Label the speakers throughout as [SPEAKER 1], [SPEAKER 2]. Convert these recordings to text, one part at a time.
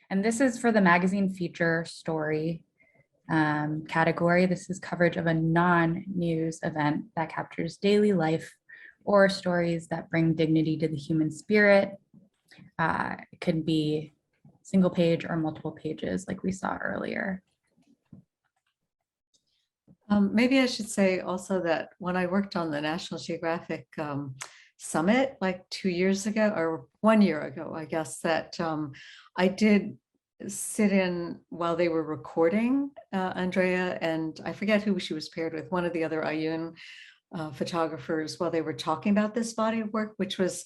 [SPEAKER 1] And this is for the magazine feature story category. This is coverage of a non-news event that captures daily life or stories that bring dignity to the human spirit. It could be single page or multiple pages like we saw earlier.
[SPEAKER 2] Maybe I should say also that when I worked on the National Geographic Summit like 2 years ago, or 1 year ago, I guess, that I did sit in while they were recording, Andrea, and I forget who she was paired with, one of the other IUN photographers, while they were talking about this body of work, which was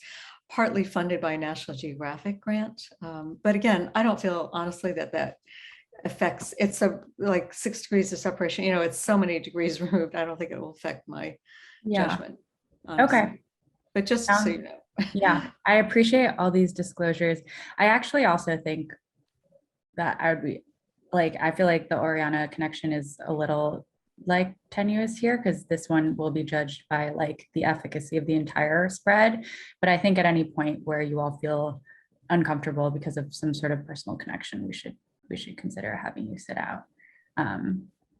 [SPEAKER 2] partly funded by a National Geographic grant. But again, I don't feel honestly that affects, it's like 6 degrees of separation, you know, it's so many degrees removed. I don't think it will affect my judgment, honestly.
[SPEAKER 1] Okay.
[SPEAKER 2] But just so you know.
[SPEAKER 1] Yeah, I appreciate all these disclosures. I actually also think that I would be like, I feel like the Oriana connection is a little like tenuous here because this one will be judged by like the efficacy of the entire spread. But I think at any point where you all feel uncomfortable because of some sort of personal connection, we should consider having you sit out.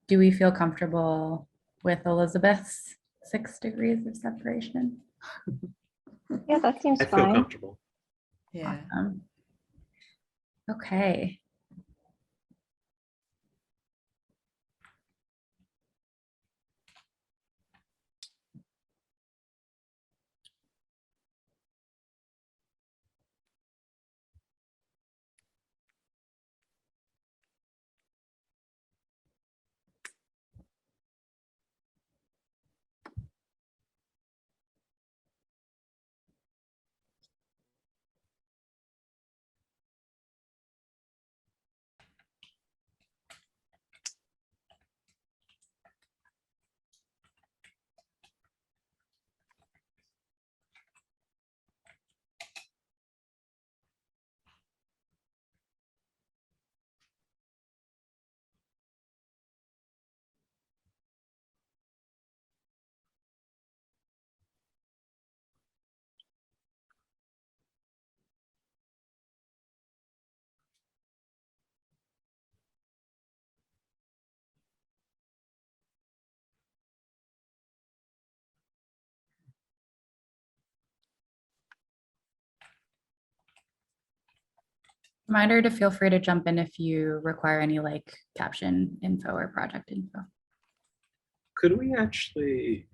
[SPEAKER 1] Do we feel comfortable with Elizabeth's 6 degrees of separation?
[SPEAKER 3] Yeah, that seems
[SPEAKER 4] I feel
[SPEAKER 3] fine.
[SPEAKER 4] comfortable.
[SPEAKER 2] Yeah.
[SPEAKER 1] Okay. Reminder to feel free to jump in if you require any like caption info or project info.
[SPEAKER 4] Could we actually,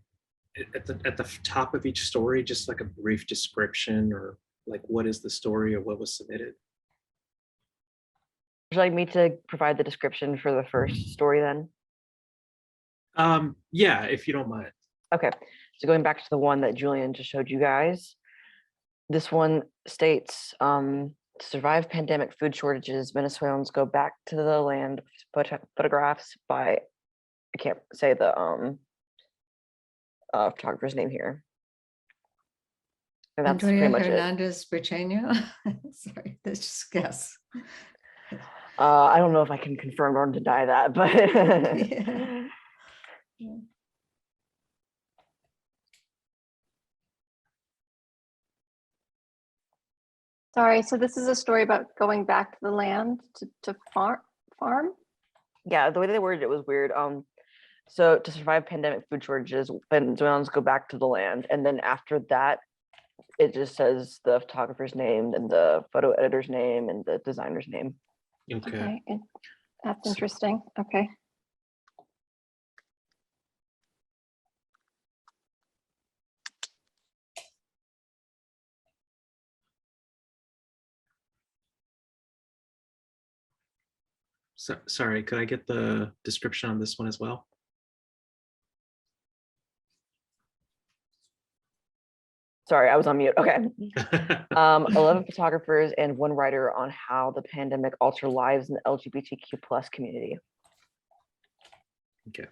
[SPEAKER 4] at the top of each story, just like a brief description or like what is the story or what was submitted?
[SPEAKER 5] Would you like me to provide the description for the first story then?
[SPEAKER 4] Yeah, if you don't mind.
[SPEAKER 5] Okay, so going back to the one that Julian just showed you guys, this one states, to survive pandemic food shortages, Venezuelans go back to the land. Photographs by, I can't say the photographer's name here. And that's
[SPEAKER 2] Andrea
[SPEAKER 5] pretty much
[SPEAKER 2] Hernandez Briceño. Sorry, that's just guess.
[SPEAKER 5] it. I don't know if I can confirm or deny that, but
[SPEAKER 2] Yeah.
[SPEAKER 3] Sorry, so this is a story about going back to the land to farm?
[SPEAKER 5] yeah, the way they worded it was weird. So to survive pandemic food shortages, Venezuelans go back to the land, and then after that, it just says the photographer's name and the photo editor's name and the designer's name.
[SPEAKER 4] Okay.
[SPEAKER 3] That's interesting. Okay.
[SPEAKER 4] So, sorry, could I get the description on this one as well?
[SPEAKER 5] Sorry, I was on mute. Okay. 11 photographers and 1 writer on how the pandemic altered lives in the LGBTQ plus community.
[SPEAKER 4] Okay.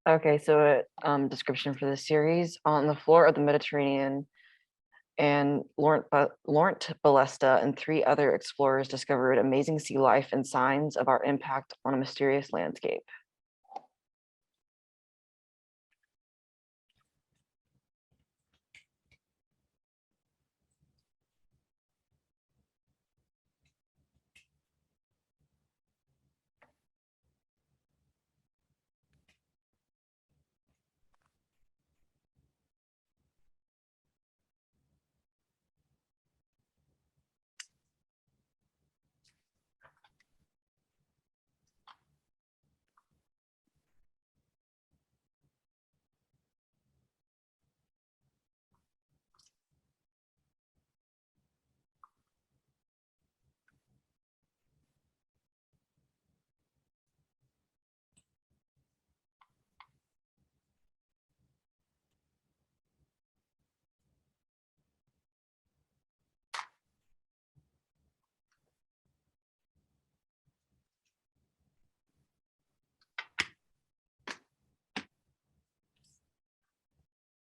[SPEAKER 5] Okay, so description for the series: on the floor of the Mediterranean, and Laurent Balesta and 3 other explorers discovered amazing sea life and signs of our impact on a mysterious landscape.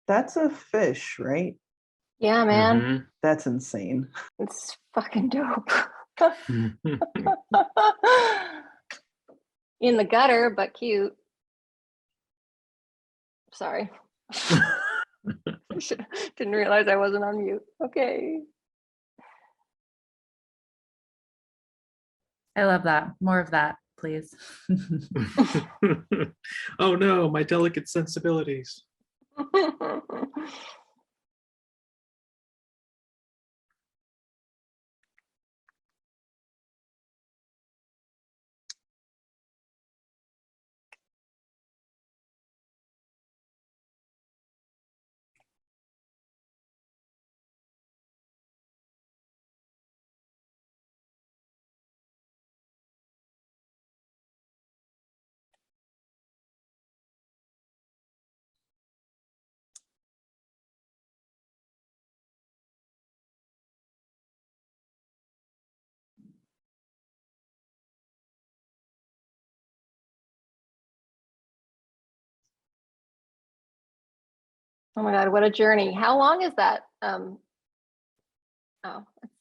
[SPEAKER 6] That's a fish, right?
[SPEAKER 3] Yeah, man,
[SPEAKER 6] That's insane.
[SPEAKER 3] it's fucking dope.
[SPEAKER 4] Mhm.
[SPEAKER 3] In the gutter, but cute. Sorry. Didn't realize I wasn't on mute. Okay.
[SPEAKER 1] I love that. More of that, please.
[SPEAKER 4] Oh no, my delicate sensibilities.
[SPEAKER 3] Oh my God, what a journey. How long is that? Oh,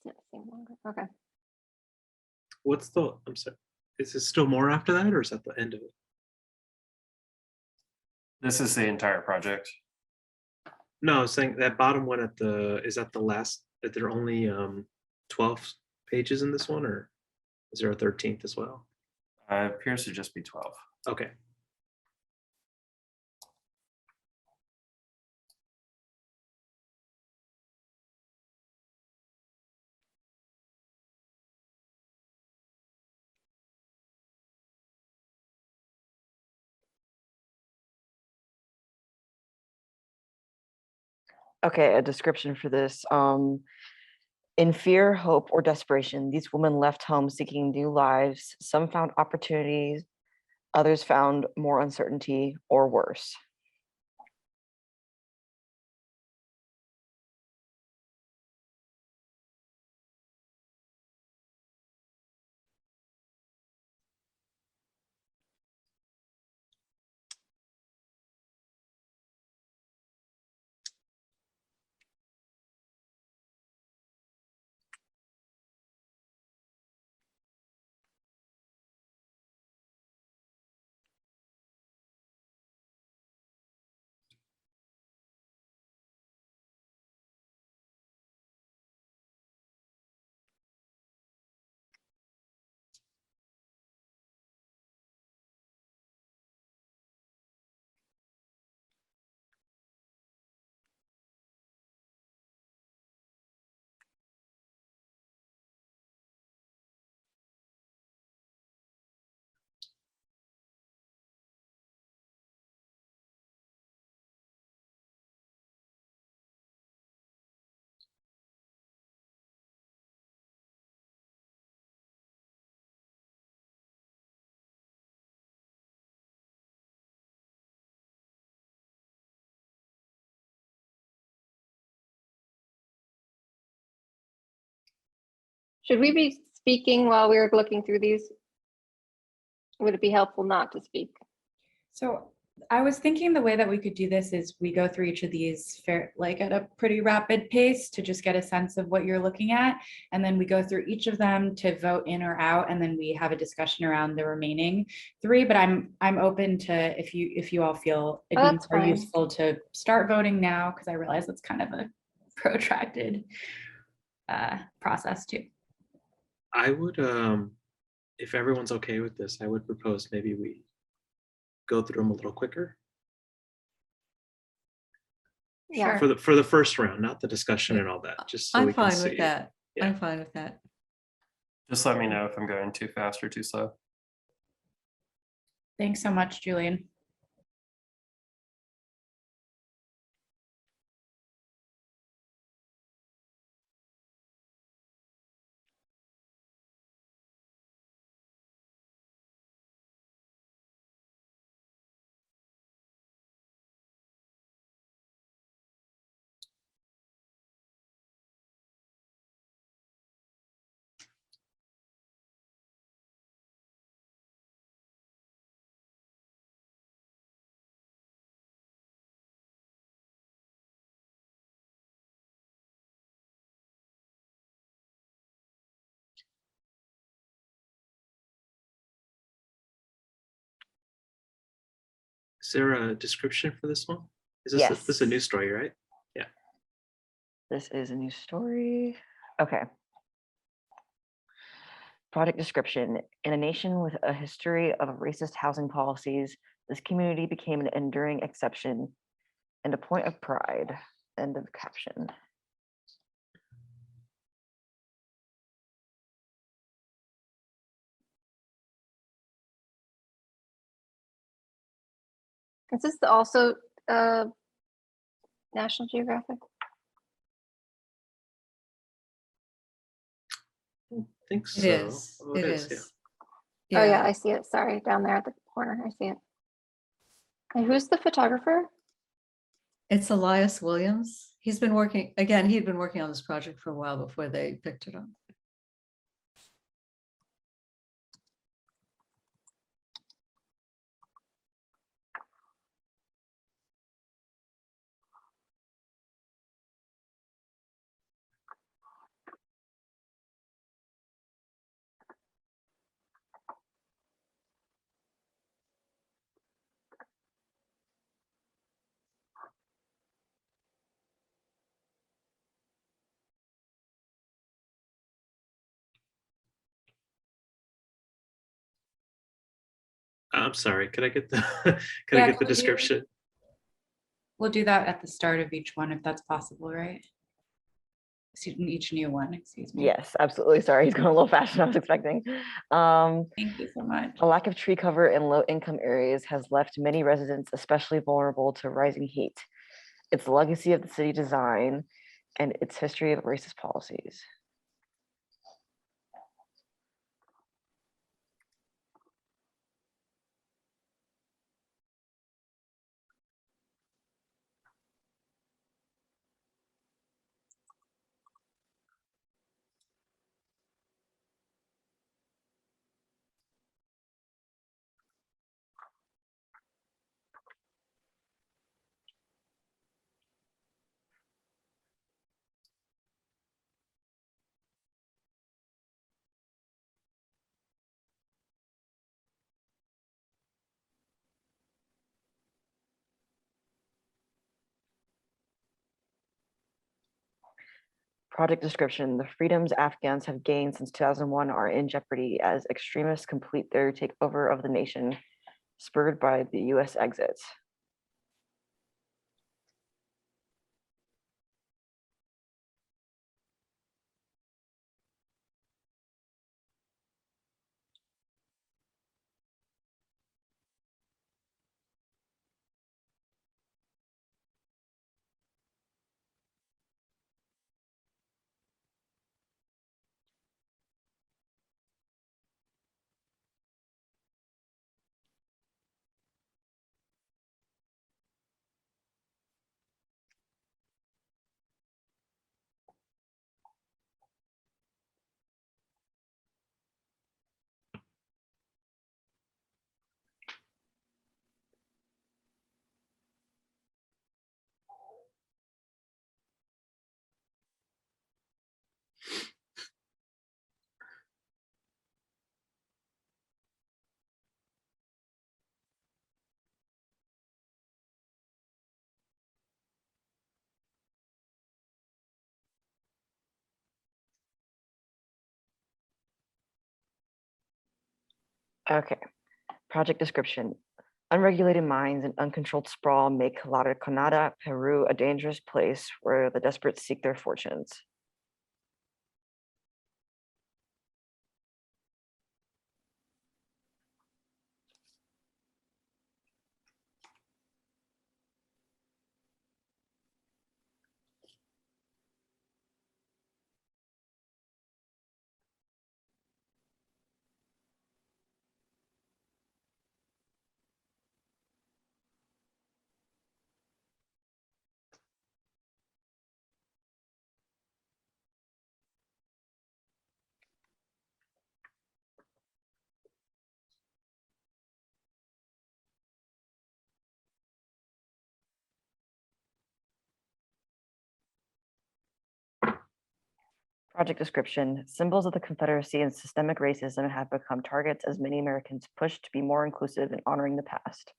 [SPEAKER 3] it seemed longer. Okay.
[SPEAKER 4] What's the, I'm sorry, is there still more after that, or is that the end of it?
[SPEAKER 7] This is the entire project.
[SPEAKER 4] No, I was saying that bottom one at the, is that the last, that there are only 12 pages in this one, or is there a 13th as well?
[SPEAKER 7] Appears to just be 12.
[SPEAKER 4] Okay.
[SPEAKER 5] Okay, a description for this. In fear, hope, or desperation, these women left home seeking new lives. Some found opportunities, others found more uncertainty or worse.
[SPEAKER 3] Should we be speaking while we're looking through these? Would it be helpful not to speak?
[SPEAKER 1] So I was thinking the way that we could do this is we go through each of these like at a pretty rapid pace to just get a sense of what you're looking at. And then we go through each of them to vote in or out. And then we have a discussion around the remaining three, but I'm open to if you all feel it'd be
[SPEAKER 3] That's
[SPEAKER 1] more
[SPEAKER 3] fine.
[SPEAKER 1] useful to start voting now, because I realize it's kind of a protracted process too.
[SPEAKER 4] I would, if everyone's okay with this, I would propose maybe we go through them a little quicker
[SPEAKER 3] Yeah.
[SPEAKER 1] Sure.
[SPEAKER 4] for the first round, not the discussion and all that, just so we
[SPEAKER 2] I'm
[SPEAKER 4] can
[SPEAKER 2] fine
[SPEAKER 4] see.
[SPEAKER 2] with that.
[SPEAKER 4] Yeah.
[SPEAKER 2] I'm fine with that.
[SPEAKER 7] Just let me know if I'm going too fast or too slow.
[SPEAKER 1] Thanks so much, Julian.
[SPEAKER 4] Is there a description for this one? Is this this is a new
[SPEAKER 5] Yes.
[SPEAKER 4] story, right?
[SPEAKER 5] This is a new story. Okay. Project description. In a nation with a history of racist housing policies, this community became an enduring exception and a point of pride. End of caption.
[SPEAKER 3] Is this also National Geographic?
[SPEAKER 4] I think so.
[SPEAKER 2] It is.
[SPEAKER 4] Oh,
[SPEAKER 2] It
[SPEAKER 4] yeah.
[SPEAKER 2] is.
[SPEAKER 3] Oh yeah, I see it. Sorry, down there at the corner. I see it. And who's the photographer?
[SPEAKER 2] It's Elias Williams. He's been working, again, he'd been working on this project for a while before they picked it up.
[SPEAKER 4] I'm sorry. Could I get the could
[SPEAKER 1] Yeah,
[SPEAKER 4] I get the
[SPEAKER 1] could you-
[SPEAKER 4] description?
[SPEAKER 1] We'll do that at the start of each one if that's possible, right? Each new one, excuse me.
[SPEAKER 5] Yes, absolutely. Sorry, he's going a little faster than I was expecting.
[SPEAKER 1] Thank you so much.
[SPEAKER 5] A lack of tree cover in low-income areas has left many residents especially vulnerable to rising heat. It's the legacy of the city design and its history of racist policies. Project description. The freedoms Afghans have gained since 2001 are in jeopardy as extremists complete their takeover of the nation, spurred by the US exit. Okay. Project description. Unregulated mines and uncontrolled sprawl make La Canada, Peru, a dangerous place where the desperate seek their fortunes. Project description. Symbols of the Confederacy and systemic racism have become targets as many Americans push to be more inclusive in honoring the past.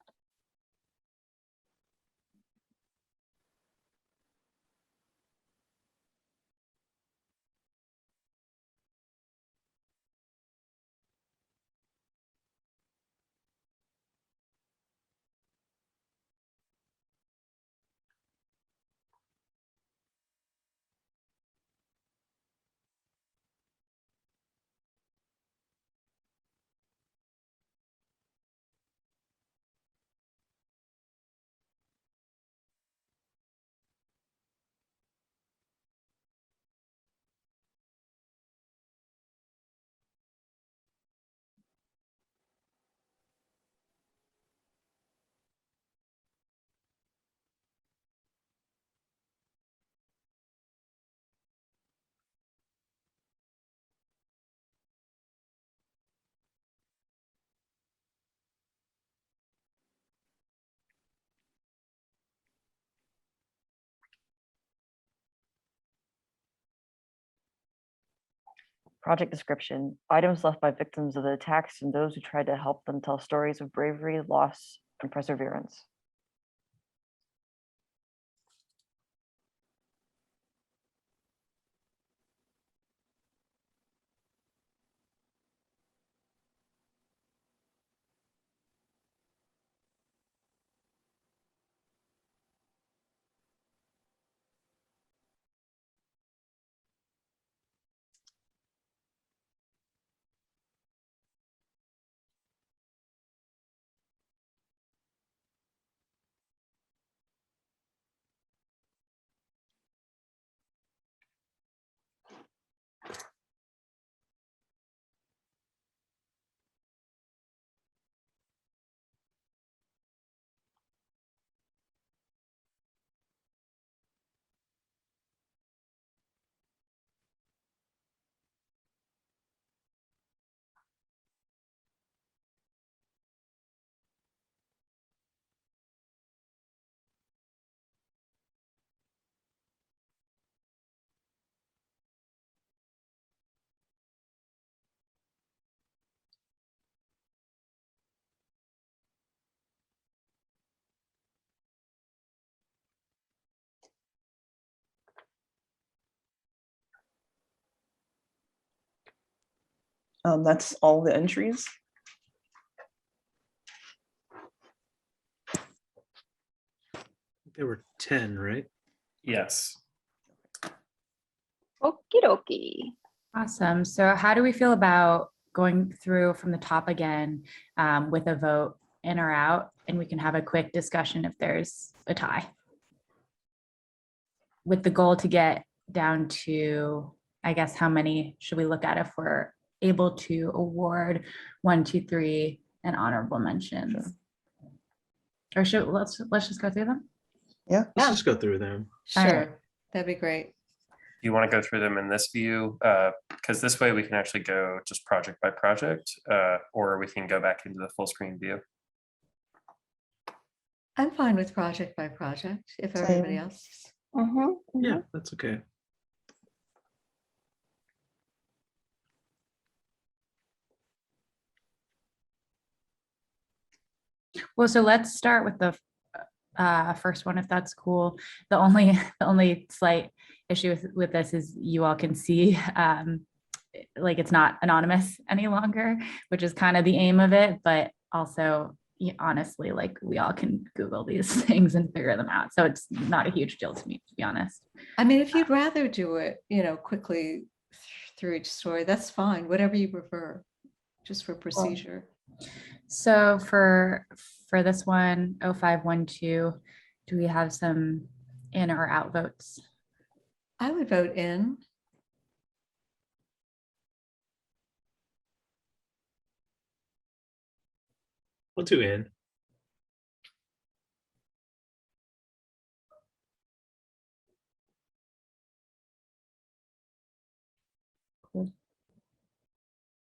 [SPEAKER 5] Project description. Items left by victims of the attacks and those who tried to help them tell stories of bravery, loss, and perseverance.
[SPEAKER 6] That's all the entries.
[SPEAKER 4] There were 10, right?
[SPEAKER 7] Yes.
[SPEAKER 3] Okie dokie.
[SPEAKER 1] Awesome. So how do we feel about going through from the top again with a vote in or out? And we can have a quick discussion if there's a tie. With the goal to get down to, I guess, how many should we look at if we're able to award 1, 2, 3 and honorable mentions? Or let's just go through them.
[SPEAKER 6] Yeah.
[SPEAKER 4] Let's just go through them.
[SPEAKER 1] All right.
[SPEAKER 2] Sure, that'd be great.
[SPEAKER 7] Do you want to go through them in this view? Because this way we can actually go just project by project, or we can go back into the full screen view.
[SPEAKER 2] I'm fine with project by project, if
[SPEAKER 6] Same.
[SPEAKER 2] everybody else is.
[SPEAKER 4] Yeah, that's okay.
[SPEAKER 1] Well, so let's start with the first one, if that's cool. The only slight issue with this is you all can see like it's not anonymous any longer, which is kind of the aim of it. But also, honestly, like we all can Google these things and figure them out. So it's not a huge deal to me, to be honest.
[SPEAKER 2] I mean, if you'd rather do it, quickly through each story, that's fine, whatever you prefer, just for procedure.
[SPEAKER 1] So for this one, 0512, do we have some in or out votes?
[SPEAKER 2] I would vote in.
[SPEAKER 4] We'll do in.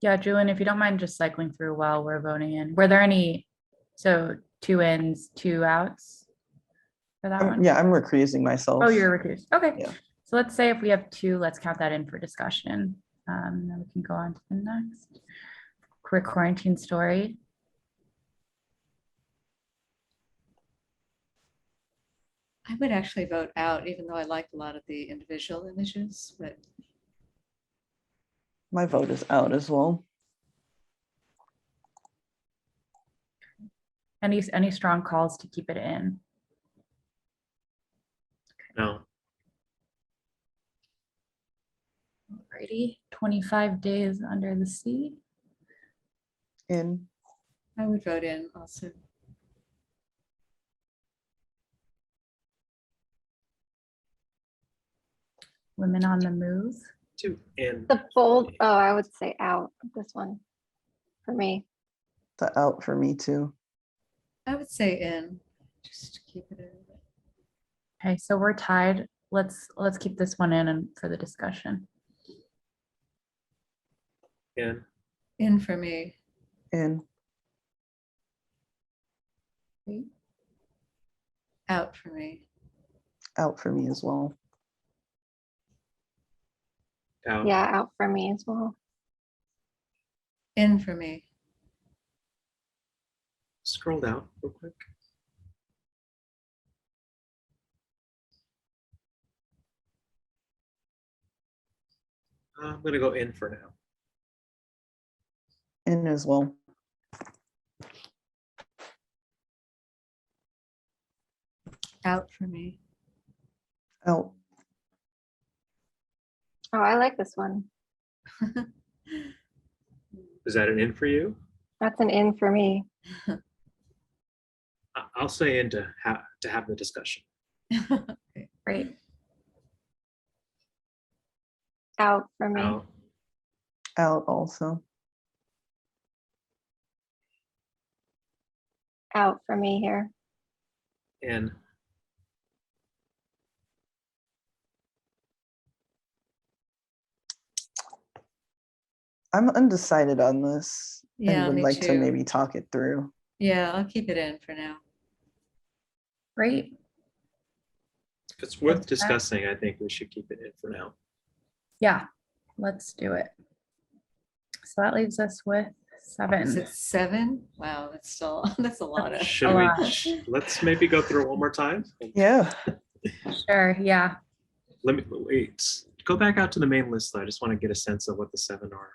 [SPEAKER 1] Yeah, Julian, if you don't mind just cycling through while we're voting in. Were there any, so 2 ins, 2 outs for that one?
[SPEAKER 6] Yeah, I'm recusing myself.
[SPEAKER 1] Oh, you're recused. Okay.
[SPEAKER 6] Yeah.
[SPEAKER 1] So let's say if we have 2, let's count that in for discussion. Then we can go on to the next. Quick quarantine story.
[SPEAKER 2] I would actually vote out, even though I like a lot of the individual images, but
[SPEAKER 6] My vote is out as well.
[SPEAKER 1] Any strong calls to keep it in?
[SPEAKER 4] No.
[SPEAKER 1] Alrighty, 25 days under the sea.
[SPEAKER 6] In.
[SPEAKER 2] I would vote in also.
[SPEAKER 1] Women on the move.
[SPEAKER 4] 2 in.
[SPEAKER 3] The bold, oh, I would say out, this one, for me.
[SPEAKER 6] The out for me too.
[SPEAKER 2] I would say in, just to keep it in.
[SPEAKER 1] Okay, so we're tied. Let's keep this one in and for the discussion.
[SPEAKER 4] In.
[SPEAKER 2] In for me.
[SPEAKER 6] In.
[SPEAKER 2] Out for me.
[SPEAKER 6] Out for me as well.
[SPEAKER 4] Out.
[SPEAKER 3] Yeah, out for me as well.
[SPEAKER 2] In for me.
[SPEAKER 4] Scroll down real quick. I'm gonna go in for now.
[SPEAKER 6] In as well.
[SPEAKER 2] Out for me.
[SPEAKER 6] Out.
[SPEAKER 3] Oh, I like this one.
[SPEAKER 4] Is that an in for you?
[SPEAKER 3] That's an in for me.
[SPEAKER 4] I'll say in to have the discussion.
[SPEAKER 1] Great.
[SPEAKER 3] Out for me.
[SPEAKER 4] Out.
[SPEAKER 6] Out also.
[SPEAKER 3] Out for me here.
[SPEAKER 4] In.
[SPEAKER 6] I'm undecided on this.
[SPEAKER 2] Yeah,
[SPEAKER 6] and would
[SPEAKER 2] me
[SPEAKER 6] like to
[SPEAKER 2] too.
[SPEAKER 6] maybe talk it through.
[SPEAKER 2] Yeah, I'll keep it in for now.
[SPEAKER 1] Great.
[SPEAKER 4] If it's worth
[SPEAKER 1] That's
[SPEAKER 4] discussing, I think we should keep it in for now.
[SPEAKER 1] Yeah, let's do it. So that leaves us with
[SPEAKER 2] Is
[SPEAKER 1] 7.
[SPEAKER 2] it 7? Wow, that's still, that's a lot of.
[SPEAKER 4] Should
[SPEAKER 1] A
[SPEAKER 4] we?
[SPEAKER 1] lot.
[SPEAKER 4] Let's maybe go through it one more time.
[SPEAKER 6] Yeah.
[SPEAKER 1] Sure, yeah.
[SPEAKER 4] Let me wait. Go back out to the main list though. I just want to get a sense of what the 7 are.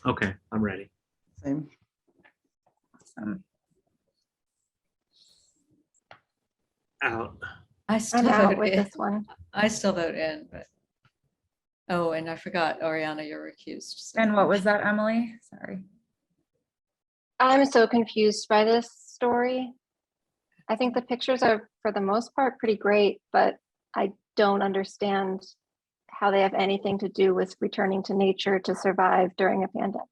[SPEAKER 4] Okay, I'm ready.
[SPEAKER 6] Same.
[SPEAKER 1] Awesome.
[SPEAKER 4] Out.
[SPEAKER 2] I still
[SPEAKER 3] I'm out
[SPEAKER 2] vote
[SPEAKER 3] with
[SPEAKER 2] in.
[SPEAKER 3] this one.
[SPEAKER 2] I still vote in, but. Oh, and I forgot, Oriana, you're recused. so-
[SPEAKER 1] And what was that, Emily? Sorry.
[SPEAKER 3] I'm so confused by this story. I think the pictures are, for the most part, pretty great, but I don't understand how they have anything to do with returning to nature to survive during a pandemic.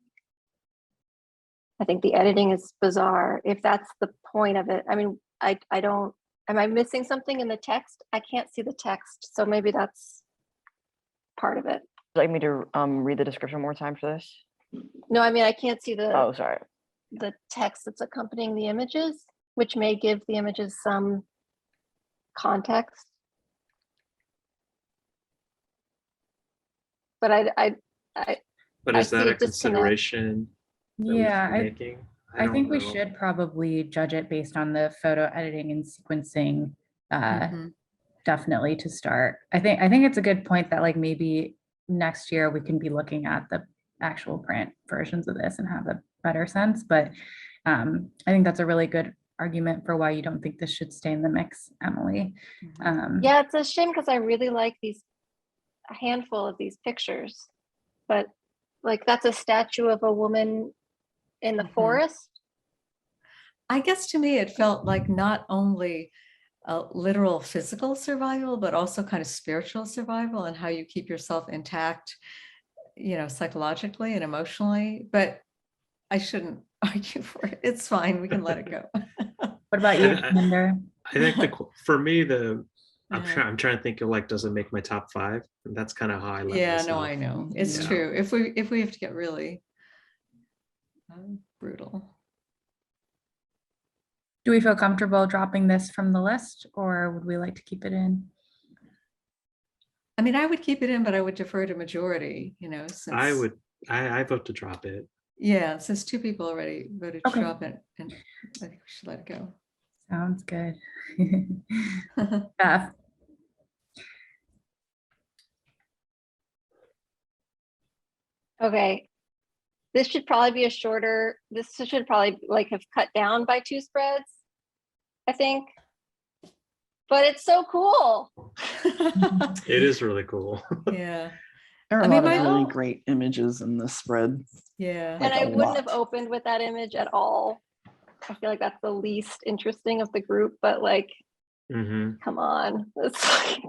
[SPEAKER 3] I think the editing is bizarre, if that's the point of it. I mean, I don't, am I missing something in the text? I can't see the text, so maybe that's part of it.
[SPEAKER 5] Would you like me to read the description one more time for this?
[SPEAKER 3] No, I mean, I can't see
[SPEAKER 5] Oh, sorry.
[SPEAKER 3] the text that's accompanying the images, which may give the images some context. But
[SPEAKER 4] But
[SPEAKER 3] I
[SPEAKER 4] is that
[SPEAKER 3] see
[SPEAKER 4] a
[SPEAKER 3] a disconnect.
[SPEAKER 4] consideration that we
[SPEAKER 1] Yeah,
[SPEAKER 4] should be
[SPEAKER 1] I
[SPEAKER 4] making?
[SPEAKER 1] I think we
[SPEAKER 4] don't know.
[SPEAKER 1] should probably judge it based on the photo editing and sequencing
[SPEAKER 2] Mhm.
[SPEAKER 1] definitely to start. I think it's a good point that like maybe next year we can be looking at the actual print versions of this and have a better sense. But I think that's a really good argument for why you don't think this should stay in the mix, Emily.
[SPEAKER 3] Yeah, it's a shame because I really like a handful of these pictures, but like that's a statue of a woman in the
[SPEAKER 2] Mhm.
[SPEAKER 3] forest.
[SPEAKER 2] I guess to me, it felt like not only literal physical survival, but also kind of spiritual survival and how you keep yourself intact, psychologically and emotionally. But I shouldn't argue for it. It's fine. We can let it go.
[SPEAKER 1] What about you,
[SPEAKER 4] I-
[SPEAKER 1] Linda?
[SPEAKER 4] I think for me,
[SPEAKER 2] Yeah.
[SPEAKER 4] I'm trying to think of like, does it make my top 5? And that's kind of how I let
[SPEAKER 2] Yeah,
[SPEAKER 4] myself.
[SPEAKER 2] no, I know. It's
[SPEAKER 4] Yeah.
[SPEAKER 2] true. If we have to get really brutal.
[SPEAKER 1] Do we feel comfortable dropping this from the list, or would we like to keep it in?
[SPEAKER 2] I mean, I would keep it in, but I would defer to majority, since.
[SPEAKER 4] I vote to drop it.
[SPEAKER 2] Yeah, since 2 people already voted to
[SPEAKER 1] Okay.
[SPEAKER 2] drop it, and I think we should let it go.
[SPEAKER 1] Sounds good. Beth,
[SPEAKER 3] Okay, this should probably be this should probably like have cut down by 2 spreads, I think. But it's so cool.
[SPEAKER 4] It is really cool.
[SPEAKER 2] Yeah,
[SPEAKER 6] There are
[SPEAKER 2] I
[SPEAKER 6] a
[SPEAKER 2] mean,
[SPEAKER 6] lot of
[SPEAKER 2] my-
[SPEAKER 6] really great images in this spread.
[SPEAKER 2] yeah.
[SPEAKER 3] And
[SPEAKER 6] Like
[SPEAKER 3] I
[SPEAKER 6] a
[SPEAKER 3] wouldn't have
[SPEAKER 6] lot.
[SPEAKER 3] opened with that image at all. I feel like that's the least interesting of the group, but like,
[SPEAKER 4] Hmm.
[SPEAKER 3] come on. It's like,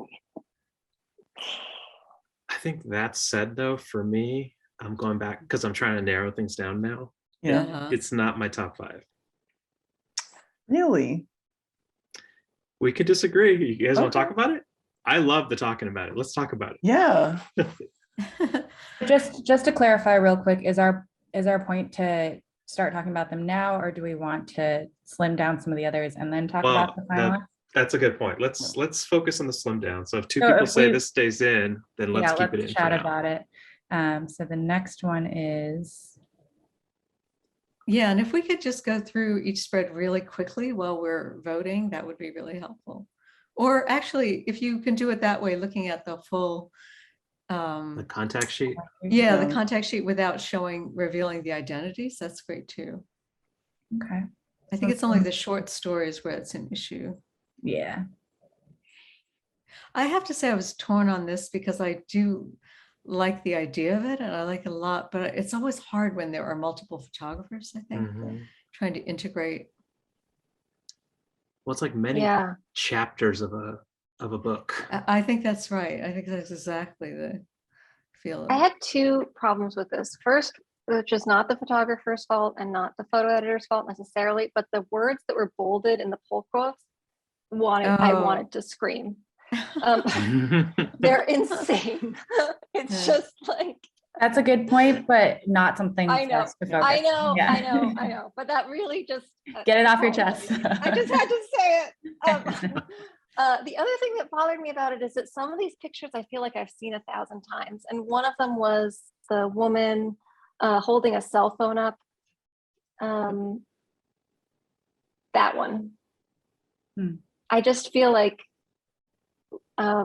[SPEAKER 4] I think that said, though, for me, I'm going back because I'm trying to narrow things down now.
[SPEAKER 6] Yeah.
[SPEAKER 2] Uh-huh.
[SPEAKER 4] It's not my top 5.
[SPEAKER 6] Really?
[SPEAKER 4] We could disagree. You guys want to
[SPEAKER 6] Okay.
[SPEAKER 4] talk about it? I love the talking about it. Let's talk about it.
[SPEAKER 6] Yeah.
[SPEAKER 1] just to clarify real quick, is our point to start talking about them now, or do we want to slim down some of the others and then talk about the final?
[SPEAKER 4] That's a good point. Let's focus on the slim down. So if 2
[SPEAKER 1] So
[SPEAKER 4] people
[SPEAKER 1] if
[SPEAKER 4] say
[SPEAKER 1] we-
[SPEAKER 4] this stays in, then let's keep it in for
[SPEAKER 1] chat
[SPEAKER 4] now.
[SPEAKER 1] about it. So the next one is,
[SPEAKER 2] Yeah, and if we could just go through each spread really quickly while we're voting, that would be really helpful. Or actually, if you can do it that way, looking at the full,
[SPEAKER 4] The contact sheet.
[SPEAKER 2] yeah, the
[SPEAKER 6] Yeah.
[SPEAKER 2] contact sheet without revealing the identities, that's great too.
[SPEAKER 1] okay,
[SPEAKER 2] I think it's only the short stories where it's an issue.
[SPEAKER 1] yeah.
[SPEAKER 2] I have to say I was torn on this because I do like the idea of it and I like it a lot, but it's always hard when there are multiple photographers, I think,
[SPEAKER 4] Mhm.
[SPEAKER 2] trying to integrate.
[SPEAKER 4] Well, it's like many
[SPEAKER 3] yeah.
[SPEAKER 4] chapters of a book.
[SPEAKER 2] I think that's right. I think that's exactly the feel of
[SPEAKER 3] I
[SPEAKER 2] it.
[SPEAKER 3] had 2 problems with this. First, which is not the photographer's fault and not the photo editor's fault necessarily, but the words that were bolded in the pull quotes I
[SPEAKER 2] Oh.
[SPEAKER 3] wanted to scream. They're insane. It's
[SPEAKER 2] Yeah.
[SPEAKER 3] just like,
[SPEAKER 1] That's a good point, but not something
[SPEAKER 3] I
[SPEAKER 1] for
[SPEAKER 3] know,
[SPEAKER 1] us to focus
[SPEAKER 3] I
[SPEAKER 1] on.
[SPEAKER 3] know,
[SPEAKER 1] Yeah.
[SPEAKER 3] I know, but that really just
[SPEAKER 1] Get it off your
[SPEAKER 3] apologies.
[SPEAKER 1] chest.
[SPEAKER 3] I just had to say it. The other thing that bothered me about it is that some of these pictures I feel like I've seen 1,000 times, and one of them was the woman holding a cell phone up. That one.
[SPEAKER 1] Hmm.
[SPEAKER 3] I just feel like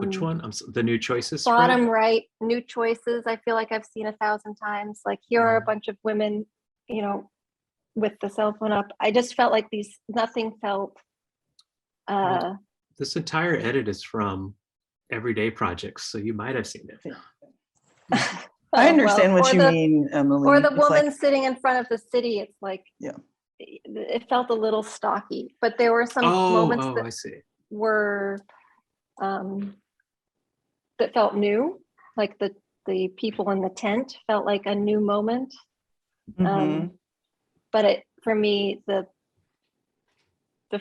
[SPEAKER 4] Which one? The new choices spread?
[SPEAKER 3] bottom right, new choices. I feel like I've seen 1,000 times. Like here are a bunch of women, with the cell phone up. I just felt like nothing felt.
[SPEAKER 4] This entire edit is from Everyday Projects, so you might have seen it.
[SPEAKER 6] I understand
[SPEAKER 3] well,
[SPEAKER 6] what you mean, Emily.
[SPEAKER 3] Or the
[SPEAKER 6] It's
[SPEAKER 3] woman
[SPEAKER 6] like,
[SPEAKER 3] sitting in front of the city. It's like,
[SPEAKER 6] Yeah.
[SPEAKER 3] It felt a little stocky, but there were some moments
[SPEAKER 4] I
[SPEAKER 3] that
[SPEAKER 4] see.
[SPEAKER 3] were that felt new, like the people in the tent felt like a new moment.
[SPEAKER 6] mhm.
[SPEAKER 3] But for me, the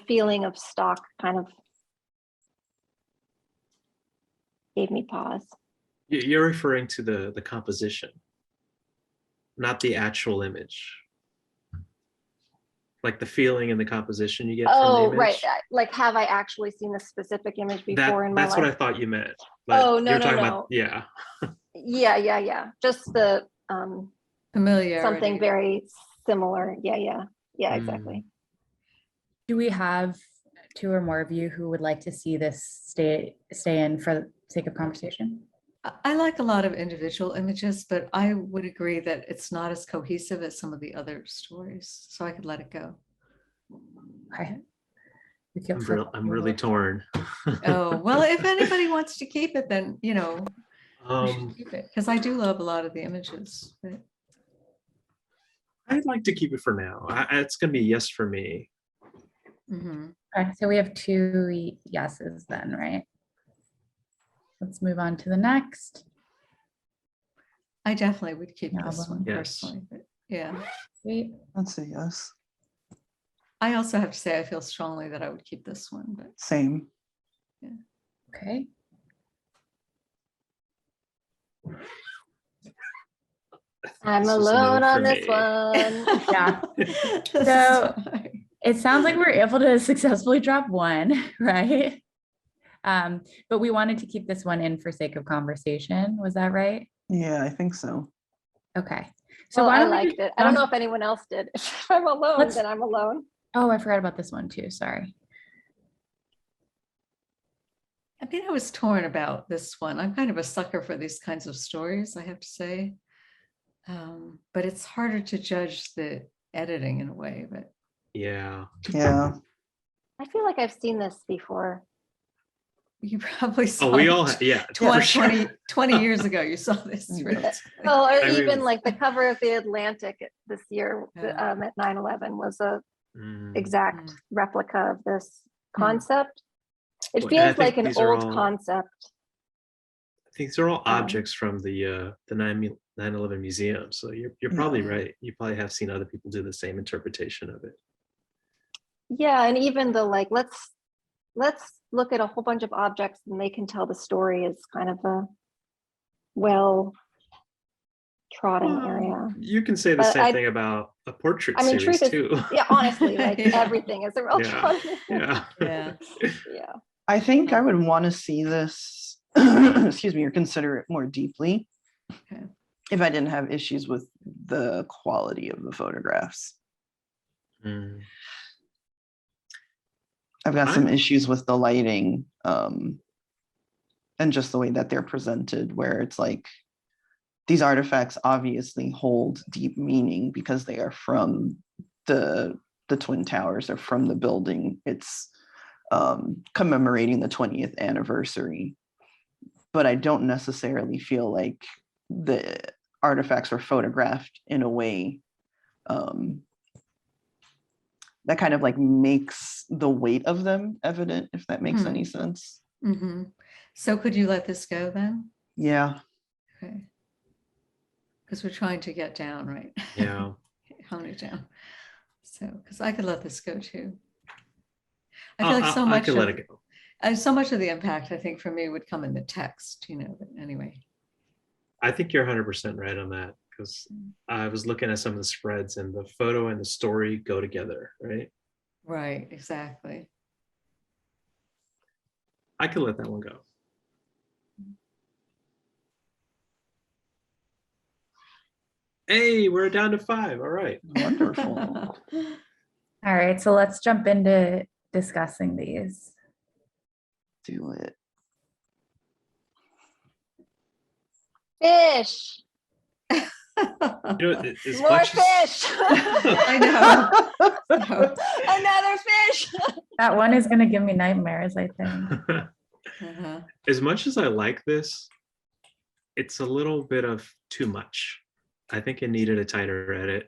[SPEAKER 3] feeling of stock kind of gave me pause.
[SPEAKER 4] You're referring to the composition, not the actual image. Like the feeling and the composition you get from the
[SPEAKER 3] Oh,
[SPEAKER 4] image.
[SPEAKER 3] right. Like, have I actually seen this specific image before in my life?
[SPEAKER 4] That's what I thought you meant.
[SPEAKER 3] Oh, no,
[SPEAKER 4] you're
[SPEAKER 3] no,
[SPEAKER 4] talking
[SPEAKER 3] no.
[SPEAKER 4] about, yeah.
[SPEAKER 3] Yeah. Just the
[SPEAKER 2] Familiarity.
[SPEAKER 3] something very similar. Yeah,
[SPEAKER 4] Mm.
[SPEAKER 3] exactly.
[SPEAKER 1] Do we have two or more of you who would like to see this stay in for the sake of conversation?
[SPEAKER 2] I like a lot of individual images, but I would agree that it's not as cohesive as some of the other stories, so I could let it go.
[SPEAKER 1] Okay. We can flip
[SPEAKER 4] I'm really torn.
[SPEAKER 2] Oh, well, if anybody wants to keep it, then, you know, we should
[SPEAKER 4] Um,
[SPEAKER 2] keep it, because I do love a lot of the images. But
[SPEAKER 4] I'd like to keep it for now. It's gonna be a yes for me.
[SPEAKER 2] mhm.
[SPEAKER 1] Okay, so we have two yeses then, right? Let's move on to the next.
[SPEAKER 2] I definitely would keep this
[SPEAKER 1] Album.
[SPEAKER 2] one
[SPEAKER 4] Yes.
[SPEAKER 2] personally, but yeah.
[SPEAKER 1] Sweet.
[SPEAKER 6] I'd say yes.
[SPEAKER 2] I also have to say I feel strongly that I would keep this one, but
[SPEAKER 6] Same.
[SPEAKER 1] Okay.
[SPEAKER 3] I'm
[SPEAKER 4] This is a no
[SPEAKER 3] alone on
[SPEAKER 4] for
[SPEAKER 3] this
[SPEAKER 4] me.
[SPEAKER 3] one.
[SPEAKER 1] Yeah.
[SPEAKER 2] This is
[SPEAKER 1] So-
[SPEAKER 2] fine.
[SPEAKER 1] It sounds like we're able to successfully drop one, right? But we wanted to keep this one in for sake of conversation. Was that right?
[SPEAKER 6] Yeah, I think so.
[SPEAKER 1] Okay. So
[SPEAKER 3] Well,
[SPEAKER 1] why
[SPEAKER 3] I
[SPEAKER 1] don't we
[SPEAKER 3] liked
[SPEAKER 1] just
[SPEAKER 3] it. I don't know
[SPEAKER 1] jump-
[SPEAKER 3] if anyone else did. If I'm alone,
[SPEAKER 1] Let's-
[SPEAKER 3] then I'm alone.
[SPEAKER 1] Oh, I forgot about this one too. Sorry.
[SPEAKER 2] I mean, I was torn about this one. I'm kind of a sucker for these kinds of stories, I have to say. But it's harder to judge the editing in a way, but
[SPEAKER 4] Yeah.
[SPEAKER 6] Yeah.
[SPEAKER 3] I feel like I've seen this before.
[SPEAKER 2] you probably saw
[SPEAKER 4] Oh, we
[SPEAKER 2] it
[SPEAKER 4] all, yeah, for
[SPEAKER 2] 20,
[SPEAKER 4] sure.
[SPEAKER 2] 20 years ago, you saw this.
[SPEAKER 6] Mm.
[SPEAKER 2] really.
[SPEAKER 3] Oh, or
[SPEAKER 4] I
[SPEAKER 3] even
[SPEAKER 4] really-
[SPEAKER 3] like the cover of the Atlantic this year
[SPEAKER 2] Yeah.
[SPEAKER 3] at 9/11 was a
[SPEAKER 4] Mm.
[SPEAKER 3] exact
[SPEAKER 2] Mm.
[SPEAKER 3] replica of this
[SPEAKER 2] Mm.
[SPEAKER 3] concept. It
[SPEAKER 4] Well, and I
[SPEAKER 3] feels like
[SPEAKER 4] think
[SPEAKER 3] an
[SPEAKER 4] these are
[SPEAKER 3] old
[SPEAKER 4] all-
[SPEAKER 3] concept.
[SPEAKER 4] These are all
[SPEAKER 3] Um,
[SPEAKER 4] objects from the 9/11 museum. So you're probably
[SPEAKER 6] Yeah.
[SPEAKER 4] right. You probably have seen other people do the same interpretation of it.
[SPEAKER 3] Yeah, and even the like, let's look at a whole bunch of objects and they can tell the story is kind of a well trodden
[SPEAKER 4] Well,
[SPEAKER 3] area.
[SPEAKER 4] You can say the
[SPEAKER 3] But
[SPEAKER 4] same thing about a portrait
[SPEAKER 3] I mean,
[SPEAKER 4] series
[SPEAKER 3] truth is,
[SPEAKER 4] too.
[SPEAKER 3] yeah, honestly, like
[SPEAKER 2] Yeah.
[SPEAKER 3] everything is a real
[SPEAKER 4] Yeah,
[SPEAKER 3] trodden
[SPEAKER 4] yeah.
[SPEAKER 2] Yeah.
[SPEAKER 3] yeah.
[SPEAKER 6] I think I
[SPEAKER 2] Mm.
[SPEAKER 6] would want to see this, excuse me, or consider it more deeply.
[SPEAKER 2] Okay.
[SPEAKER 6] If I didn't have issues with the quality of the photographs.
[SPEAKER 4] Mm.
[SPEAKER 6] I've got some
[SPEAKER 4] I'm-
[SPEAKER 6] issues with the lighting, and just the way that they're presented, where it's like these artifacts obviously hold deep meaning because they are from the Twin Towers, or from the building. It's commemorating the 20th anniversary. But I don't necessarily feel like the artifacts were photographed in a way that kind of like makes the weight of them evident, if that makes any sense.
[SPEAKER 2] Hmm. So could you let this go then?
[SPEAKER 6] Yeah.
[SPEAKER 2] Okay. Because we're trying to get down, right?
[SPEAKER 4] Yeah.
[SPEAKER 2] Hone it down. So, because I could let this go too. I feel like so much
[SPEAKER 4] I can let it go.
[SPEAKER 2] so much of the impact, I think, for me would come in the text, you know, but anyway.
[SPEAKER 4] I think you're 100% right on that, because I was looking at some of the spreads and the photo and the story go together, right?
[SPEAKER 2] Right, exactly.
[SPEAKER 4] I can let that one go. Hey, we're down to 5. All right.
[SPEAKER 6] Wonderful.
[SPEAKER 1] All right. So let's jump into discussing these.
[SPEAKER 6] Do it.
[SPEAKER 3] Fish,
[SPEAKER 4] You know, as
[SPEAKER 3] more
[SPEAKER 4] much as-
[SPEAKER 3] fish,
[SPEAKER 2] I know. So,
[SPEAKER 3] another fish.
[SPEAKER 1] That one is going to give me nightmares, I think.
[SPEAKER 2] uh-huh.
[SPEAKER 4] As much as I like this, it's a little bit of too much. I think it needed a tighter edit.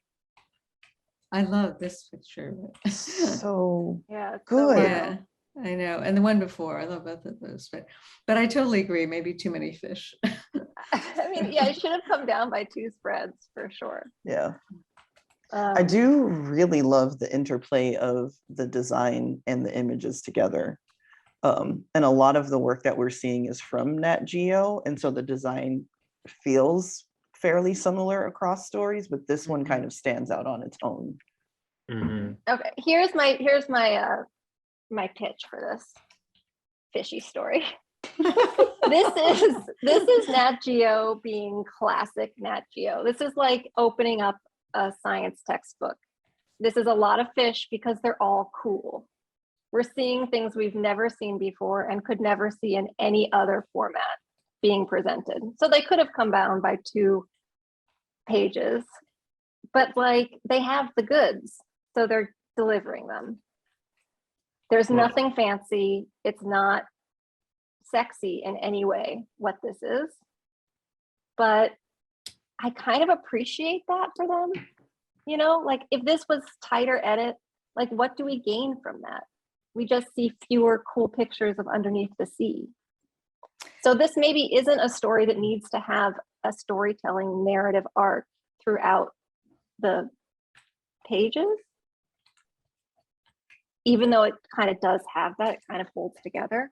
[SPEAKER 2] I love this picture. but-
[SPEAKER 6] So
[SPEAKER 3] Yeah, it's
[SPEAKER 6] Good.
[SPEAKER 3] So
[SPEAKER 2] Yeah, I know. And the one before, I love both of those, but I totally agree. Maybe too many fish.
[SPEAKER 3] I mean, yeah, it should have come down by 2 spreads for sure.
[SPEAKER 6] yeah. I do really love the interplay of the design and the images together. And a lot of the work that we're seeing is from Nat Geo. And so the design feels fairly similar across stories, but this one kind of stands out on its own.
[SPEAKER 4] Mhm.
[SPEAKER 3] Okay, here's my my pitch for this fishy story. This is Nat Geo being classic Nat Geo. This is like opening up a science textbook. This is a lot of fish because they're all cool. We're seeing things we've never seen before and could never see in any other format being presented. So they could have come down by 2 pages, but like they have the goods, so they're delivering them. There's
[SPEAKER 4] Well-
[SPEAKER 3] nothing fancy. It's not sexy in any way what this is, but I kind of appreciate that for them. You know, like if this was tighter edit, like what do we gain from that? We just see fewer cool pictures of underneath the sea. So this maybe isn't a story that needs to have a storytelling narrative arc throughout the pages, even though it kind of does have that, it kind of holds together.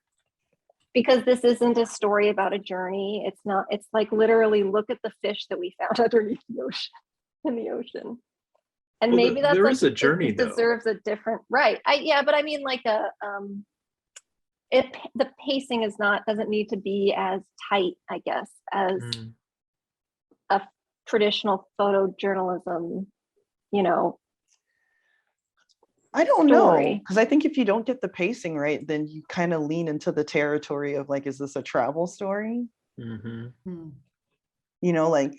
[SPEAKER 3] Because this isn't a story about a journey. It's not, it's like literally look at the fish that we found underneath the ocean, in the ocean. And
[SPEAKER 4] Well,
[SPEAKER 3] maybe that's
[SPEAKER 4] there
[SPEAKER 3] like,
[SPEAKER 4] is a journey,
[SPEAKER 3] it
[SPEAKER 4] though.
[SPEAKER 3] deserves a different, right. Yeah, but I mean like the pacing is not, doesn't need to be as tight, I guess, as
[SPEAKER 4] Mm.
[SPEAKER 3] a traditional photojournalism, you know.
[SPEAKER 6] I don't know,
[SPEAKER 3] Story.
[SPEAKER 6] because I think if you don't get the pacing right, then you kind of lean into the territory of like, is this a travel story?
[SPEAKER 4] Mhm.
[SPEAKER 6] You know, like,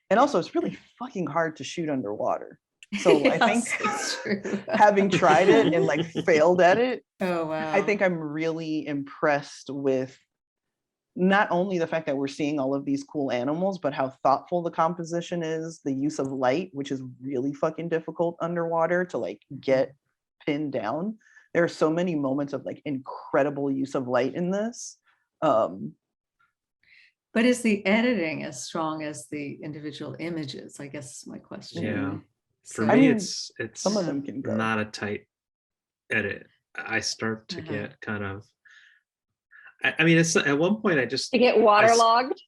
[SPEAKER 6] and also it's really fucking hard to shoot underwater. So I think
[SPEAKER 2] Yes, it's true.
[SPEAKER 6] having tried it and like failed at it,
[SPEAKER 2] Oh, wow.
[SPEAKER 6] I think I'm really impressed with not only the fact that we're seeing all of these cool animals, but how thoughtful the composition is, the use of light, which is really fucking difficult underwater to like get pinned down. There are so many moments of like incredible use of light in this.
[SPEAKER 2] But is the editing as strong as the individual images? I guess is my question.
[SPEAKER 4] Yeah. For
[SPEAKER 2] So-
[SPEAKER 6] I
[SPEAKER 4] me,
[SPEAKER 6] mean,
[SPEAKER 4] it's
[SPEAKER 6] some of them can go.
[SPEAKER 4] not a tight edit. I start to
[SPEAKER 2] Uh-huh.
[SPEAKER 4] get kind of. I mean, it's at one point I just
[SPEAKER 3] To get waterlogged.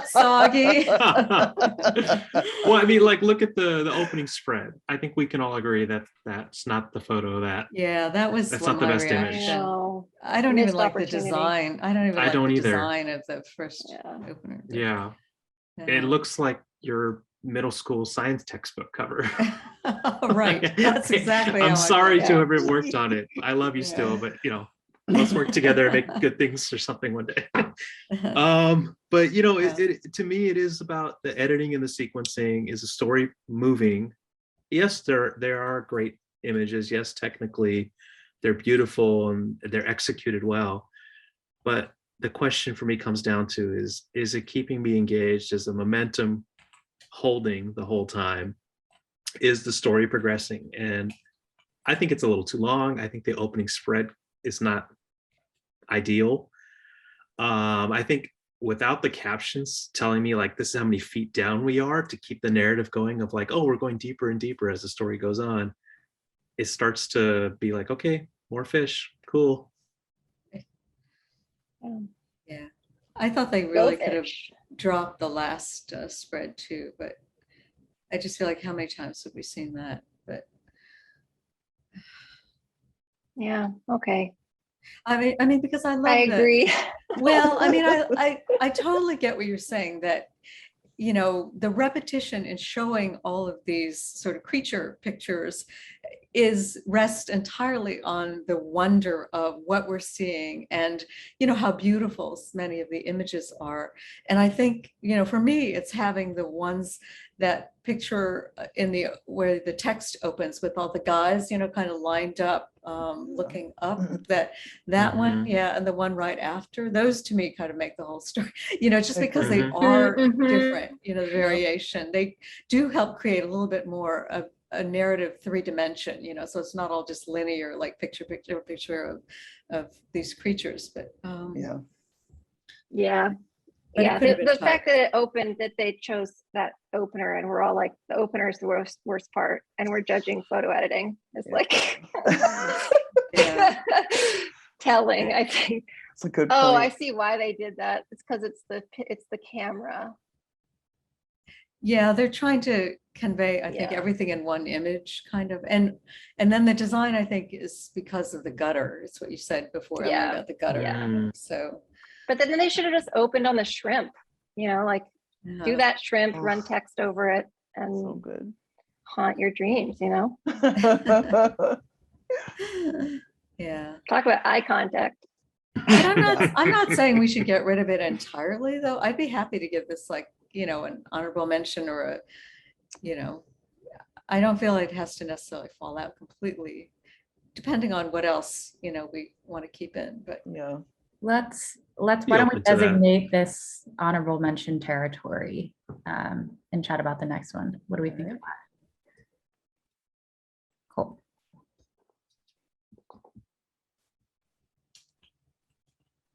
[SPEAKER 2] Soggy.
[SPEAKER 4] Well, I mean, like, look at the opening spread. I think we can all agree that that's not the photo that.
[SPEAKER 2] Yeah, that was
[SPEAKER 4] That's
[SPEAKER 2] one
[SPEAKER 4] not the
[SPEAKER 2] my
[SPEAKER 4] best image.
[SPEAKER 2] reaction.
[SPEAKER 3] No.
[SPEAKER 2] I don't even
[SPEAKER 3] Missed
[SPEAKER 2] like the
[SPEAKER 3] opportunity.
[SPEAKER 2] design. I don't even
[SPEAKER 4] I
[SPEAKER 2] like
[SPEAKER 4] don't
[SPEAKER 2] the
[SPEAKER 4] either.
[SPEAKER 2] design of the first
[SPEAKER 3] Yeah.
[SPEAKER 2] opener.
[SPEAKER 4] Yeah, it looks like your middle school science textbook cover.
[SPEAKER 2] Right. That's exactly. how
[SPEAKER 4] I'm
[SPEAKER 2] I
[SPEAKER 4] sorry
[SPEAKER 2] felt.
[SPEAKER 4] to have worked on it. I love you still, but let's work together and make good things or something one day. But
[SPEAKER 2] Yeah.
[SPEAKER 4] it to me, it is about the editing and the sequencing. Is the story moving? Yes, there are great images. Yes, technically they're beautiful and they're executed well. But the question for me comes down to is it keeping me engaged? Is the momentum holding the whole time? Is the story progressing? And I think it's a little too long. I think the opening spread is not ideal. I think without the captions telling me like this is how many feet down we are to keep the narrative going of like, oh, we're going deeper and deeper as the story goes on, it starts to be like, okay, more fish, cool.
[SPEAKER 2] Yeah. I thought they
[SPEAKER 3] Go
[SPEAKER 2] really could have
[SPEAKER 3] fish.
[SPEAKER 2] dropped the last spread too, but I just feel like how many times have we seen that? But
[SPEAKER 3] Yeah. Okay.
[SPEAKER 2] I mean, because I love
[SPEAKER 3] I
[SPEAKER 2] the-
[SPEAKER 3] agree.
[SPEAKER 2] Well, I mean, I totally get what you're saying, that, the repetition in showing all of these sort of creature pictures rests entirely on the wonder of what we're seeing and, how beautiful many of the images are. And I think, for me, it's having the ones that picture where the text opens with all the guys, kind of lined up, looking up, that one,
[SPEAKER 4] Mhm.
[SPEAKER 2] yeah, and the one right after, those to me kind of make the whole story, just because they
[SPEAKER 4] Mhm.
[SPEAKER 2] are
[SPEAKER 3] Mhm.
[SPEAKER 2] different, the variation, they do help create a little bit more of a narrative 3-dimension, so it's not all just linear, like picture of these creatures, but
[SPEAKER 6] Yeah.
[SPEAKER 3] Yeah.
[SPEAKER 2] But it
[SPEAKER 3] Yeah.
[SPEAKER 2] could have
[SPEAKER 3] The
[SPEAKER 2] been
[SPEAKER 3] fact that it opened, that they chose that opener and we're all like, the opener is the worst part. And we're judging photo editing. It's
[SPEAKER 6] Yeah.
[SPEAKER 3] like
[SPEAKER 2] Yeah.
[SPEAKER 3] telling, I think.
[SPEAKER 6] It's a good
[SPEAKER 3] Oh, I
[SPEAKER 6] point.
[SPEAKER 3] see why they did that. It's because it's the camera.
[SPEAKER 2] Yeah, they're trying to convey, I think,
[SPEAKER 3] Yeah.
[SPEAKER 2] everything in one image, kind of, and then the design, I think, is because of the gutter. It's what you said before, Emily,
[SPEAKER 3] Yeah.
[SPEAKER 2] about the gutter.
[SPEAKER 4] Yeah.
[SPEAKER 2] So
[SPEAKER 3] But then they should have just opened on the shrimp, like do
[SPEAKER 2] yeah.
[SPEAKER 3] that shrimp, run
[SPEAKER 6] Ugh.
[SPEAKER 3] text over it,
[SPEAKER 6] So
[SPEAKER 3] and
[SPEAKER 6] good.
[SPEAKER 3] haunt your dreams, you know?
[SPEAKER 2] Yeah.
[SPEAKER 3] Talk about eye contact.
[SPEAKER 2] And I'm not saying we should get rid of it entirely, though. I'd be happy to give this like, an honorable mention or a, I don't feel like it has to necessarily fall out completely, depending on what else, we want to keep in, but.
[SPEAKER 6] Yeah.
[SPEAKER 1] Let's,
[SPEAKER 4] Be
[SPEAKER 1] why don't we
[SPEAKER 4] open to that.
[SPEAKER 1] designate this honorable mention territory and chat about the next one? What do we think of that? Cool.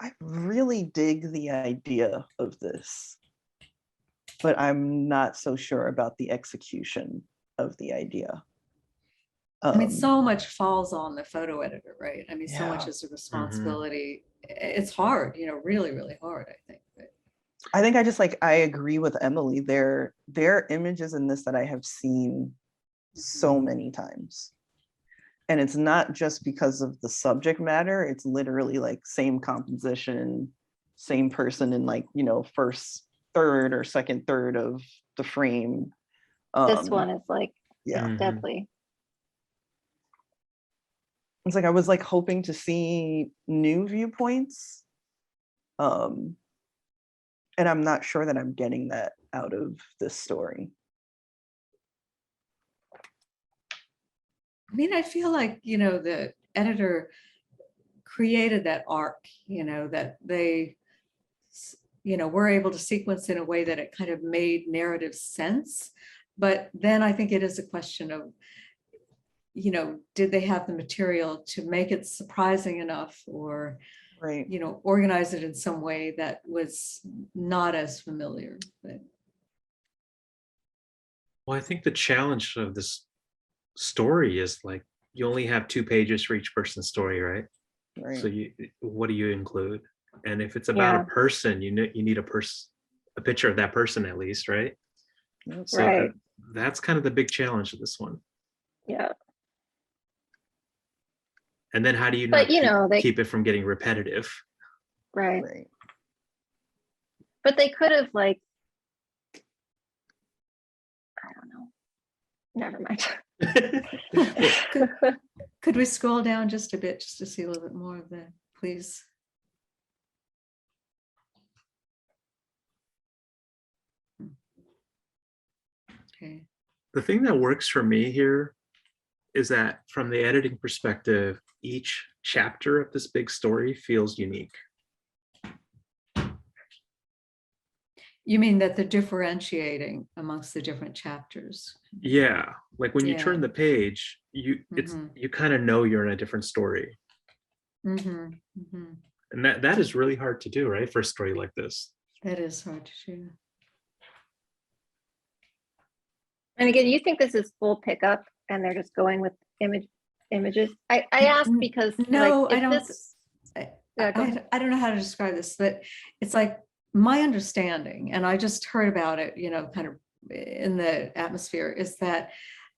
[SPEAKER 6] I really dig the idea of this, but I'm not so sure about the execution of the idea.
[SPEAKER 2] I mean, so much falls on the photo editor, right? I mean, so much
[SPEAKER 6] Yeah.
[SPEAKER 2] is a responsibility. It's hard, really, really hard, I think. But
[SPEAKER 6] I think I agree with Emily. There are images in this that I have seen so many times. And it's not just because of the subject matter, it's literally like same composition, same person in like, first third or second third of the frame.
[SPEAKER 3] This one is like
[SPEAKER 6] Yeah.
[SPEAKER 4] Mhm.
[SPEAKER 3] deadly.
[SPEAKER 6] It's like I was like hoping to see new viewpoints. And I'm not sure that I'm getting that out of this story.
[SPEAKER 2] I mean, I feel like, the editor created that arc, that they, were able to sequence in a way that it kind of made narrative sense. But then I think it is a question of, did they have the material to make it surprising enough or,
[SPEAKER 6] Right.
[SPEAKER 2] organize it in some way that was not as familiar. But
[SPEAKER 4] Well, I think the challenge of this story is like you only have 2 pages for each person's story, right?
[SPEAKER 6] Right.
[SPEAKER 4] So what do you include? And if it's about a person, you need a picture of that person at least, right? So
[SPEAKER 3] Right.
[SPEAKER 4] that's kind of the big challenge of this one.
[SPEAKER 3] Yeah.
[SPEAKER 4] And then how do you
[SPEAKER 3] But
[SPEAKER 4] not
[SPEAKER 3] they
[SPEAKER 4] keep it from getting repetitive?
[SPEAKER 3] right.
[SPEAKER 6] Right.
[SPEAKER 3] But they could have like, I don't know. Never mind.
[SPEAKER 2] could we scroll down just a bit just to see a little bit more of that, please? Okay.
[SPEAKER 4] The thing that works for me here is that from the editing perspective, each chapter of this big story feels unique.
[SPEAKER 2] You mean that they're differentiating amongst the different chapters?
[SPEAKER 4] Yeah, like when you
[SPEAKER 2] Yeah.
[SPEAKER 4] turn the page, you kind of know you're in a different story.
[SPEAKER 2] Mm-hmm. Mm-hmm.
[SPEAKER 4] And that is really hard to do, right? For a story like this.
[SPEAKER 2] That is hard to do.
[SPEAKER 3] And again, you think this is full pickup and they're just going with images? I asked because
[SPEAKER 2] No,
[SPEAKER 3] like,
[SPEAKER 2] I don't.
[SPEAKER 3] Yeah, go ahead.
[SPEAKER 2] I don't know how to describe this, but it's like my understanding, and I just heard about it, kind of in the atmosphere, is that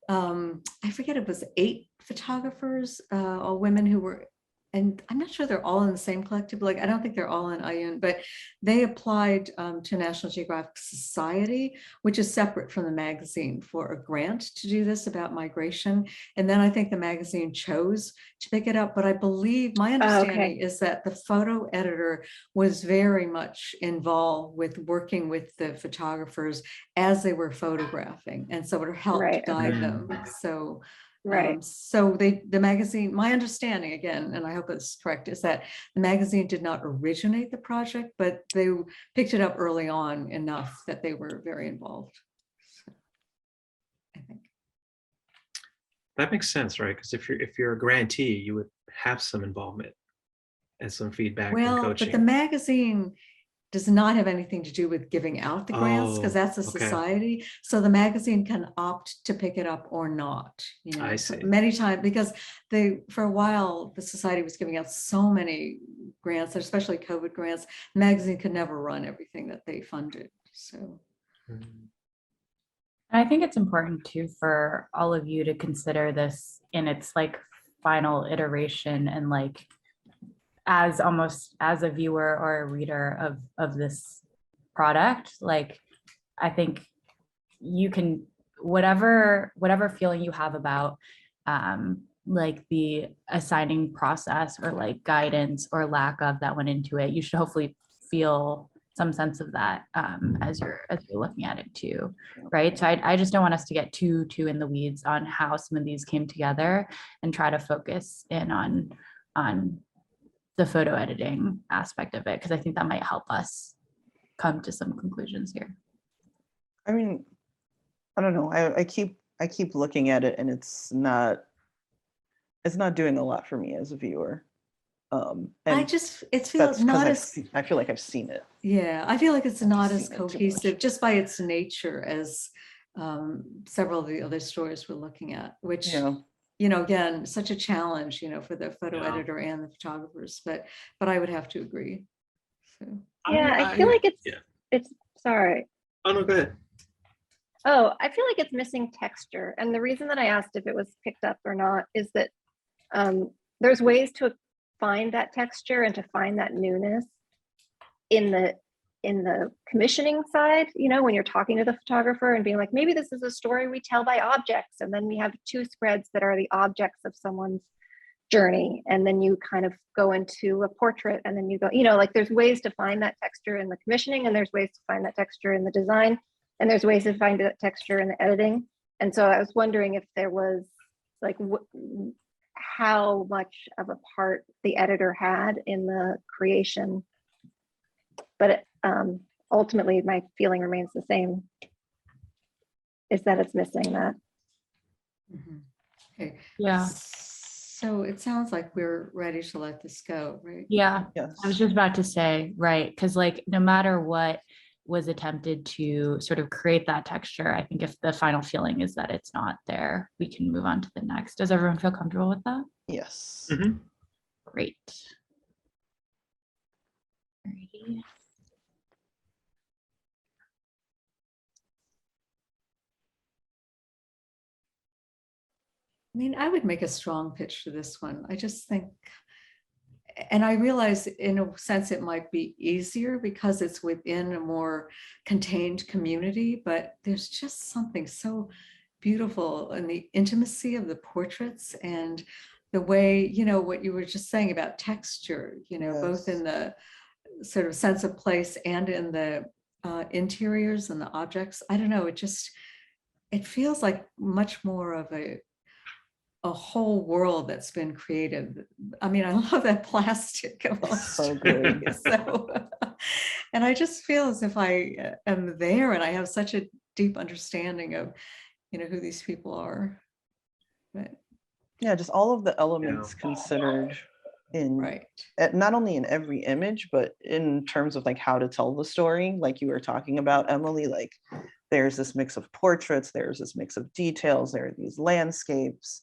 [SPEAKER 2] I forget, it was 8 photographers, all women who were, and I'm not sure they're all in the same collective, like I don't think they're all in Ayun, but they applied to National Geographic Society, which is separate from the magazine, for a grant to do this about migration. And then I think the magazine chose to pick it up, but I believe my understanding is that the photo editor was very much involved with working with the photographers as they were photographing, and so it helped
[SPEAKER 3] Right,
[SPEAKER 2] guide
[SPEAKER 4] okay.
[SPEAKER 2] them. So
[SPEAKER 3] Right.
[SPEAKER 2] so the magazine, my understanding again, and I hope it's correct, is that the magazine did not originate the project, but they picked it up early on enough that they were very involved. So, I think.
[SPEAKER 4] That makes sense, right? Because if you're a grantee, you would have some involvement and some feedback and
[SPEAKER 2] Well,
[SPEAKER 4] coaching.
[SPEAKER 2] but the magazine does not have anything to do with giving out the grants, because that's a
[SPEAKER 4] okay.
[SPEAKER 2] society. So the magazine can opt to pick it up or not.
[SPEAKER 4] I
[SPEAKER 2] So
[SPEAKER 4] see.
[SPEAKER 2] many times, because for a while, the society was giving out so many grants, especially COVID grants, the magazine could never run everything that they funded. So.
[SPEAKER 4] Mhm.
[SPEAKER 1] I think it's important too for all of you to consider this in its like final iteration, and like as almost as a viewer or a reader of this product. Like I think you can whatever feeling you have about like the assigning process or like guidance or lack of that went into it, you should hopefully feel some sense of that as you're looking at it too, right? So I just don't want us to get too in the weeds on how some of these came together, and try to focus in on the photo editing aspect of it, because I think that might help us come to some conclusions here.
[SPEAKER 6] I mean, I don't know. I keep looking at it, and it's not doing a lot for me as a viewer.
[SPEAKER 2] I
[SPEAKER 6] And
[SPEAKER 2] just, it
[SPEAKER 6] that's
[SPEAKER 2] feels
[SPEAKER 6] 'cause
[SPEAKER 2] not
[SPEAKER 6] I feel like I've seen it.
[SPEAKER 2] yeah, I feel like it's not as
[SPEAKER 6] seen it too much.
[SPEAKER 2] cohesive just by its nature as several of the other stories we're looking at, which,
[SPEAKER 6] Yeah.
[SPEAKER 2] again, such a challenge, for the photo
[SPEAKER 4] Yeah.
[SPEAKER 2] editor and the photographers, but I would have to agree. So,
[SPEAKER 3] Yeah, I feel like
[SPEAKER 4] yeah.
[SPEAKER 3] it's sorry.
[SPEAKER 4] Oh, no, go ahead.
[SPEAKER 3] Oh, I feel like it's missing texture. And the reason that I asked if it was picked up or not is that there's ways to find that texture and to find that newness in the commissioning side, when you're talking to the photographer and being like, maybe this is a story we tell by objects. And then we have 2 spreads that are the objects of someone's journey. And then you kind of go into a portrait, and then you go, like there's ways to find that texture in the commissioning, and there's ways to find that texture in the design, and there's ways to find that texture in the editing. And so I was wondering if there was like how much of a part the editor had in the creation. But ultimately, my feeling remains the same, is that it's missing that.
[SPEAKER 2] mhm. Okay.
[SPEAKER 1] Yeah.
[SPEAKER 2] So it sounds like we're ready to let this go, right?
[SPEAKER 1] Yeah,
[SPEAKER 6] Yes.
[SPEAKER 1] I was just about to say, right, because like no matter what was attempted to sort of create that texture, I think if the final feeling is that it's not there, we can move on to the next. Does everyone feel comfortable with that?
[SPEAKER 6] Yes.
[SPEAKER 4] Mhm.
[SPEAKER 1] Great. Alrighty.
[SPEAKER 2] I mean, I would make a strong pitch for this one. I just think, and I realize in a sense it might be easier because it's within a more contained community, but there's just something so beautiful in the intimacy of the portraits and the way, what you were just saying about texture, both
[SPEAKER 6] Yes.
[SPEAKER 2] in the sort of sense of place and in the interiors and the objects. I don't know, it feels like much more of a whole world that's been created. I mean, I love that plastic of all
[SPEAKER 6] So
[SPEAKER 2] street.
[SPEAKER 6] good.
[SPEAKER 2] So, and I just feel as if I am there and I have such a deep understanding of, who these people are. But
[SPEAKER 6] Yeah, just all of the elements considered in
[SPEAKER 2] right.
[SPEAKER 6] not only in every image, but in terms of like how to tell the story, like you were talking about, Emily, like there's this mix of portraits, there's this mix of details, there are these landscapes.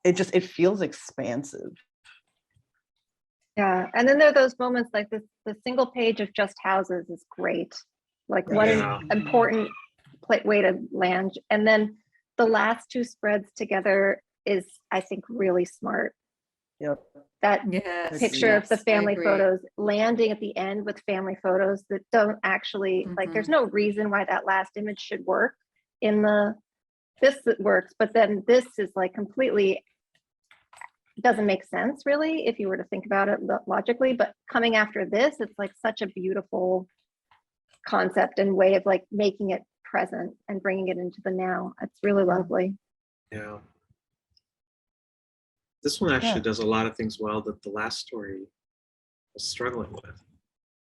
[SPEAKER 6] It feels expansive.
[SPEAKER 3] Yeah, and then there are those moments like this, the single page of just houses is great. Like what
[SPEAKER 4] Yeah.
[SPEAKER 3] an important way to land. And then the last 2 spreads together is, I think, really smart.
[SPEAKER 6] Yep.
[SPEAKER 3] That
[SPEAKER 2] Yes.
[SPEAKER 3] picture of the
[SPEAKER 2] yes, I
[SPEAKER 3] family
[SPEAKER 2] agree.
[SPEAKER 3] photos landing at the end with family photos that don't actually, like there's no reason why that last image should work in this that works, but then this is like completely doesn't make sense really if you were to think about it logically, but coming after this, it's like such a beautiful concept and way of like making it present and bringing it into the now. It's really lovely.
[SPEAKER 4] Yeah. This one actually
[SPEAKER 6] Yeah.
[SPEAKER 4] does a lot of things well that the last story was struggling with.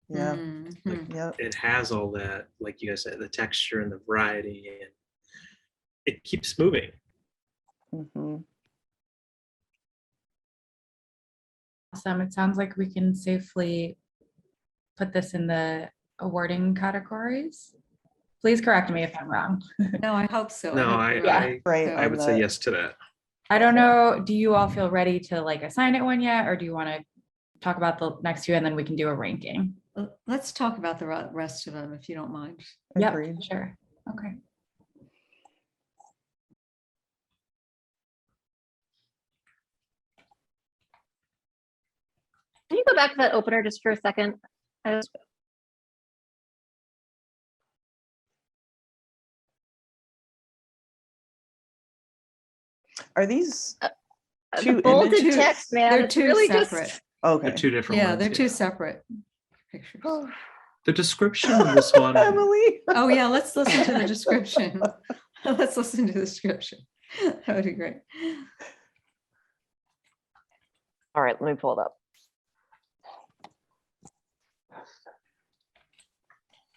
[SPEAKER 6] Yeah.
[SPEAKER 2] Mhm.
[SPEAKER 6] Yeah.
[SPEAKER 4] It has all that, like you guys said, the texture and the variety, and it keeps moving.
[SPEAKER 6] Hmm.
[SPEAKER 1] Awesome. It sounds like we can safely put this in the awarding categories. Please correct me if I'm wrong.
[SPEAKER 2] No, I hope so.
[SPEAKER 4] No,
[SPEAKER 2] hope
[SPEAKER 4] I
[SPEAKER 2] you're
[SPEAKER 1] Yeah.
[SPEAKER 6] Right.
[SPEAKER 4] I would say yes to that.
[SPEAKER 1] I don't know. Do you all feel ready to like assign it one yet, or do you want to talk about the next 2 and then we can do a ranking?
[SPEAKER 2] Let's talk about the rest of them if you don't mind.
[SPEAKER 1] Yep,
[SPEAKER 6] Agreed.
[SPEAKER 1] sure. Okay.
[SPEAKER 3] Can you go back to that opener just for a second?
[SPEAKER 6] Are these
[SPEAKER 3] The
[SPEAKER 6] two
[SPEAKER 3] bolded
[SPEAKER 6] images?
[SPEAKER 3] text, man,
[SPEAKER 2] They're
[SPEAKER 3] it's
[SPEAKER 2] two
[SPEAKER 3] really
[SPEAKER 2] separate.
[SPEAKER 3] just.
[SPEAKER 6] Okay.
[SPEAKER 4] They're two different
[SPEAKER 2] Yeah,
[SPEAKER 4] ones.
[SPEAKER 2] they're two separate pictures.
[SPEAKER 4] The description of this one,
[SPEAKER 6] Emily.
[SPEAKER 2] Oh, yeah, let's listen to the description. Let's listen to the description. That would be great.
[SPEAKER 5] All right, let me pull it up.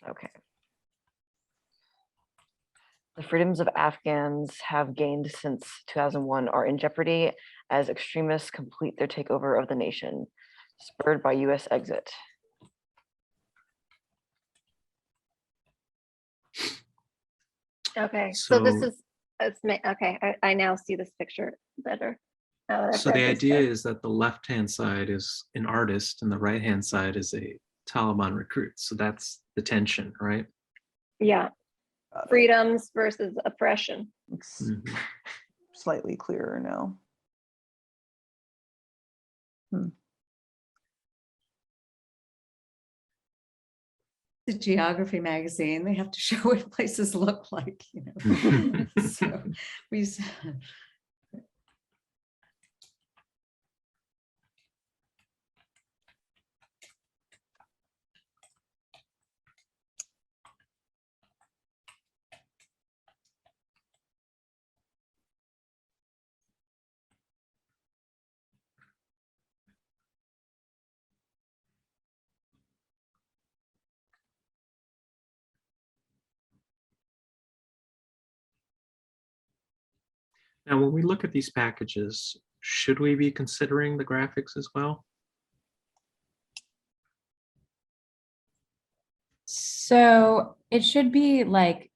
[SPEAKER 5] Okay. The freedoms of Afghans have gained since 2001 are in jeopardy as extremists complete their takeover of the nation, spurred by US exit.
[SPEAKER 3] Okay, so this
[SPEAKER 4] So-
[SPEAKER 3] is, okay, I now see this picture better. now that I've
[SPEAKER 4] so
[SPEAKER 3] read
[SPEAKER 4] the
[SPEAKER 3] this
[SPEAKER 4] idea
[SPEAKER 3] bit.
[SPEAKER 4] is that the left-hand side is an artist and the right-hand side is a Taliban recruit. So that's the tension, right?
[SPEAKER 3] Yeah,
[SPEAKER 6] Got it.
[SPEAKER 3] freedoms versus oppression.
[SPEAKER 6] Looks
[SPEAKER 4] Mhm.
[SPEAKER 6] slightly clearer now.
[SPEAKER 2] The geography magazine, they have to show what places look like, you know. So we
[SPEAKER 4] Now, when we look at these packages, should we be considering the graphics as well?
[SPEAKER 1] So it should be like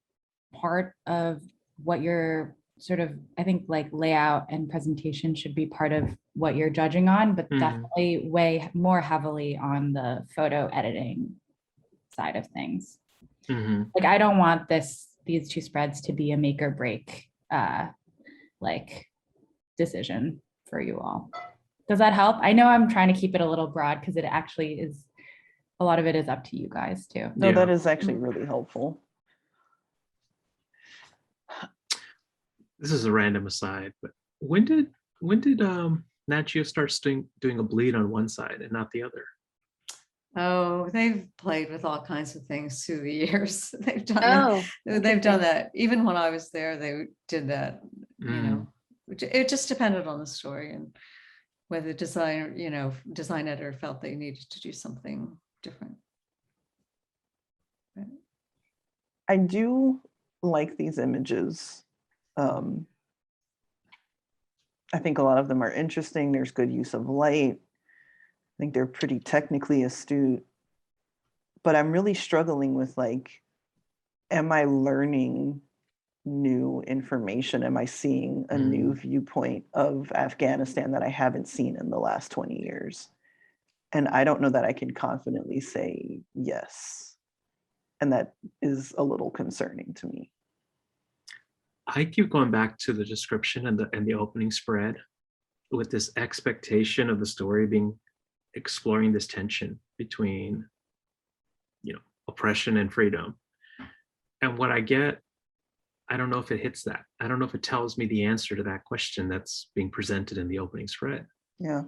[SPEAKER 1] part of what your sort of, I think like layout and presentation should be part of what you're judging on, but
[SPEAKER 4] Mhm.
[SPEAKER 1] definitely weigh more heavily on the photo editing side of things.
[SPEAKER 4] Mhm.
[SPEAKER 1] Like I don't want these two spreads to be a make or break like decision for you all. Does that help? I know I'm trying to keep it a little broad because it actually is, a lot of it is up to you guys too.
[SPEAKER 6] No,
[SPEAKER 4] Yeah.
[SPEAKER 6] that is actually really helpful.
[SPEAKER 4] This is a random aside, but when did Nat Geo start doing a bleed on one side and not the other?
[SPEAKER 2] Oh, they've played with all kinds of things through the years. They've done
[SPEAKER 3] Oh,
[SPEAKER 2] that. They've done
[SPEAKER 3] interesting.
[SPEAKER 2] that. Even when I was there, they did that, you
[SPEAKER 4] Mm.
[SPEAKER 2] know. It just depended on the story and whether design editor felt they needed to do something different.
[SPEAKER 6] I do like these images. I think a lot of them are interesting. There's good use of light. I think they're pretty technically astute. But I'm really struggling with like, am I learning new information? Am I seeing a new viewpoint of Afghanistan that I haven't seen in the last 20 years? And I don't know that I can confidently say yes. And that is a little concerning to me.
[SPEAKER 4] I keep going back to the description and the opening spread with this expectation of the story being exploring this tension between, oppression and freedom. And what I get, I don't know if it hits that. I don't know if it tells me the answer to that question that's being presented in the opening spread.
[SPEAKER 6] Yeah.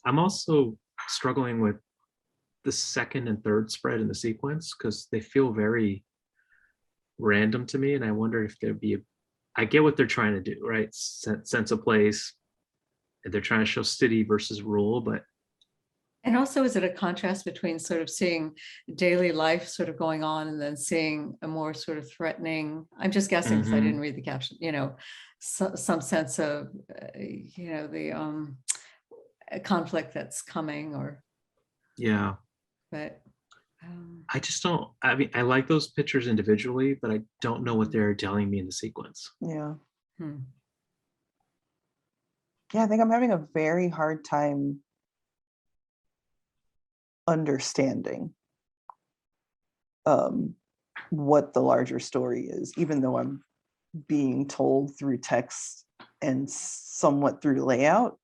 [SPEAKER 4] I'm also struggling with the second and third spread in the sequence because they feel very random to me. And I wonder if there'd be I get what they're trying to do, right? Sense of place. They're trying to show city versus rural, but
[SPEAKER 2] And also, is it a contrast between sort of seeing daily life sort of going on and then seeing a more sort of threatening, I'm just guessing because I didn't read the caption, some sense of, the conflict that's coming
[SPEAKER 4] yeah.
[SPEAKER 2] but
[SPEAKER 4] I just don't, I mean, I like those pictures individually, but I don't know what they're telling me in the sequence.
[SPEAKER 6] Yeah.
[SPEAKER 2] hmm.
[SPEAKER 6] Yeah, I think I'm having a very hard time understanding what the larger story is, even though I'm being told through text and somewhat through layout.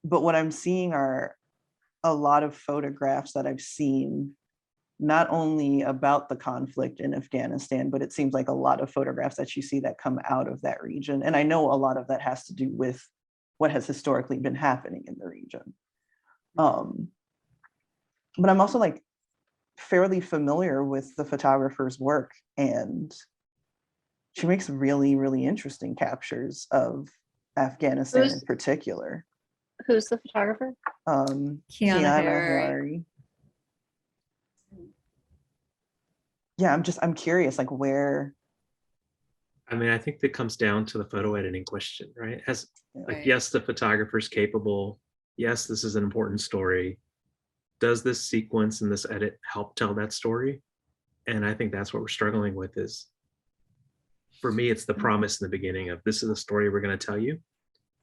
[SPEAKER 6] But what I'm seeing are a lot of photographs that I've seen not only about the conflict in Afghanistan, but it seems like a lot of photographs that you see that come out of that region. And I know a lot of that has to do with what has historically been happening in the region. But I'm also like fairly familiar with the photographer's work, and she makes really, really interesting captures of Afghanistan in
[SPEAKER 3] Who's-
[SPEAKER 6] particular.
[SPEAKER 3] Who's the photographer?
[SPEAKER 2] Kiana
[SPEAKER 6] Kiana
[SPEAKER 2] Harry.
[SPEAKER 6] Harry. Yeah, I'm curious, like where,
[SPEAKER 4] I mean, I think that comes down to the photo editing question, right? Like,
[SPEAKER 2] Right.
[SPEAKER 4] yes, the photographer's capable. Yes, this is an important story. Does this sequence and this edit help tell that story? And I think that's what we're struggling with is, for me, it's the promise in the beginning of this is the story we're going to tell you.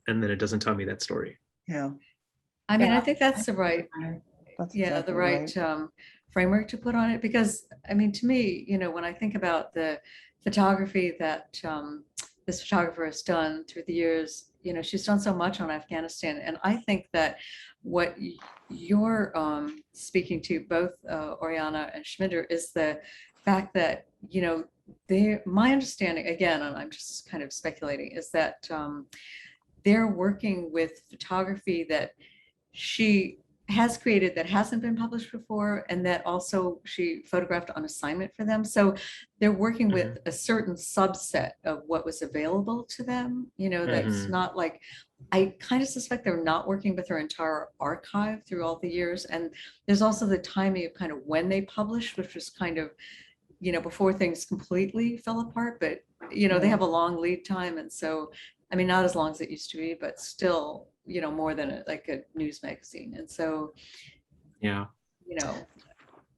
[SPEAKER 4] And then it doesn't tell me that story.
[SPEAKER 6] yeah,
[SPEAKER 2] I mean,
[SPEAKER 1] Yeah,
[SPEAKER 2] I think that's the right,
[SPEAKER 6] that's
[SPEAKER 2] yeah,
[SPEAKER 6] exactly
[SPEAKER 2] the right framework to put on it, because I mean, to me, when I think about the photography that this photographer has done through the years, she's done so much on Afghanistan, and I think that what you're speaking to, both Oriana and Schminder, is the fact that my understanding, again, and I'm just kind of speculating, is that they're working with photography that she has created that hasn't been published before, and that also she photographed on assignment for them. So they're working with a certain subset of what was available to them, that's
[SPEAKER 4] Mhm.
[SPEAKER 2] not like, I kind of suspect they're not working with her entire archive through all the years. And there's also the timing of kind of when they published, which was kind of, before things completely fell apart, but they have a long lead time. And so, I mean, not as long as it used to be, but still, more than like a news magazine. And so,
[SPEAKER 4] Yeah.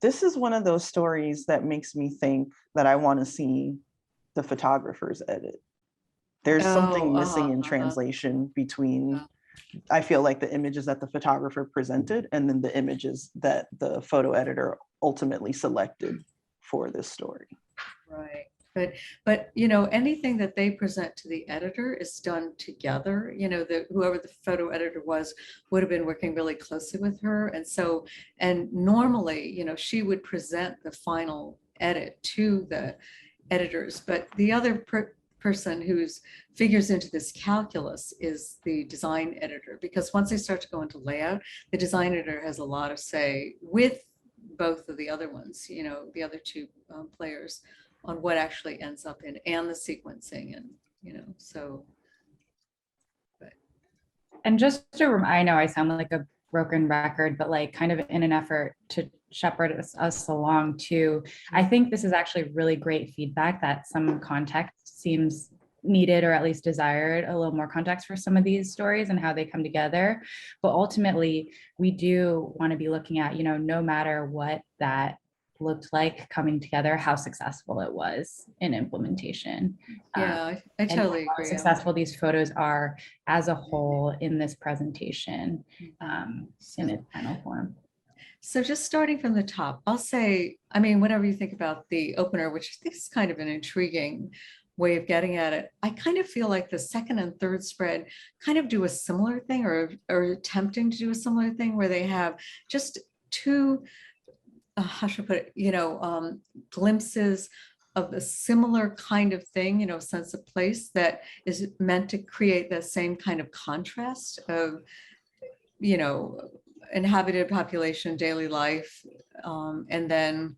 [SPEAKER 6] this is one of those stories that makes me think that I want to see the photographer's edit. There's something missing in translation between, I feel like, the images that the photographer presented and then the images that the photo editor ultimately selected for this story.
[SPEAKER 2] Right. But anything that they present to the editor is done together. Whoever the photo editor was would have been working really closely with her. And normally, she would present the final edit to the editors, but the other person who's figures into this calculus is the design editor, because once they start to go into layout, the design editor has a lot of say with both of the other ones, the other two players, on what actually ends up in, and the sequencing, and so.
[SPEAKER 1] And just to, I know I sound like a broken record, but like kind of in an effort to shepherd us along too, I think this is actually really great feedback that some context seems needed, or at least desired a little more context for some of these stories and how they come together. But ultimately, we do want to be looking at, no matter what that looked like coming together, how successful it was in implementation.
[SPEAKER 2] Yeah, I
[SPEAKER 1] and
[SPEAKER 2] totally
[SPEAKER 1] how
[SPEAKER 2] agree.
[SPEAKER 1] successful these photos are as a whole in this presentation in its final form.
[SPEAKER 2] So just starting from the top, I'll say, I mean, whatever you think about the opener, which I think is kind of an intriguing way of getting at it, I kind of feel like the second and third spread kind of do a similar thing, or attempting to do a similar thing, where they have just two, how should I put it, glimpses of a similar kind of thing, sense of place that is meant to create the same kind of contrast of, inhabited population, daily life, and then,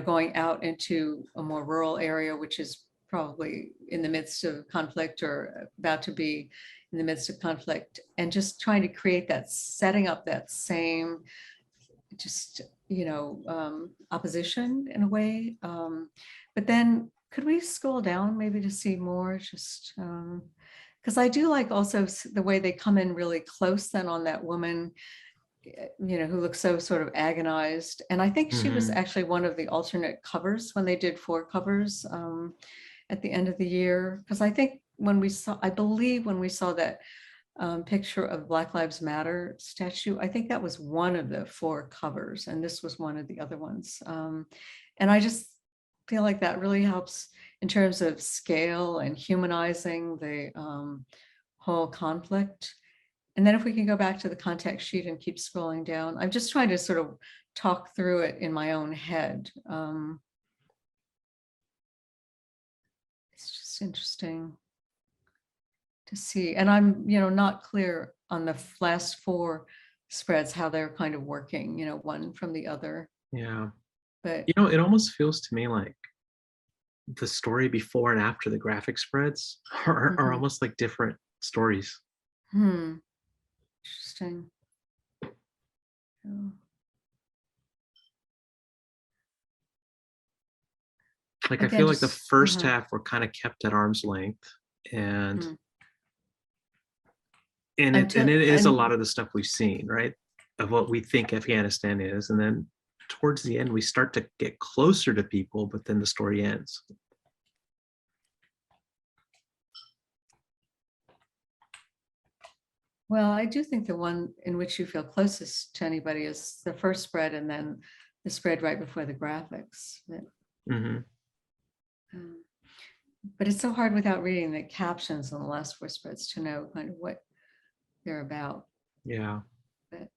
[SPEAKER 2] going out into a more rural area, which is probably in the midst of conflict or about to be in the midst of conflict, and just trying to create that, setting up that same, just, opposition in a way. But then could we scroll down maybe to see more, just, because I do like also the way they come in really close then on that woman, who looks so sort of agonized. And I think she was actually one of the alternate covers when they did 4 covers at the end of the year. Because I think I believe when we saw that picture of Black Lives Matter statue, I think that was one of the 4 covers, and this was one of the other ones. And I just feel like that really helps in terms of scale and humanizing the whole conflict. And then if we can go back to the contact sheet and keep scrolling down, I'm just trying to sort of talk through it in my own head. It's just interesting to see. And I'm, not clear on the last 4 spreads, how they're kind of working, one from the other.
[SPEAKER 4] Yeah.
[SPEAKER 2] But
[SPEAKER 4] It almost feels to me like the story before and after the graphic spreads are
[SPEAKER 2] Mhm.
[SPEAKER 4] almost like different stories.
[SPEAKER 2] Interesting. Oh.
[SPEAKER 4] Like I
[SPEAKER 2] Again,
[SPEAKER 4] feel like the
[SPEAKER 2] just-
[SPEAKER 4] first half were kind of kept at arm's length, and
[SPEAKER 2] Mm.
[SPEAKER 4] and it
[SPEAKER 2] Until-
[SPEAKER 4] is a
[SPEAKER 2] and-
[SPEAKER 4] lot of the stuff we've seen, right? Of what we think Afghanistan is, and then towards the end we start to get closer to people, but then the story ends.
[SPEAKER 2] Well, I do think the one in which you feel closest to anybody is the first spread, and then the spread right before the graphics.
[SPEAKER 4] Hmm.
[SPEAKER 2] But it's so hard without reading the captions on the last 4 spreads to know kind of what they're about.
[SPEAKER 4] Yeah.
[SPEAKER 2] But-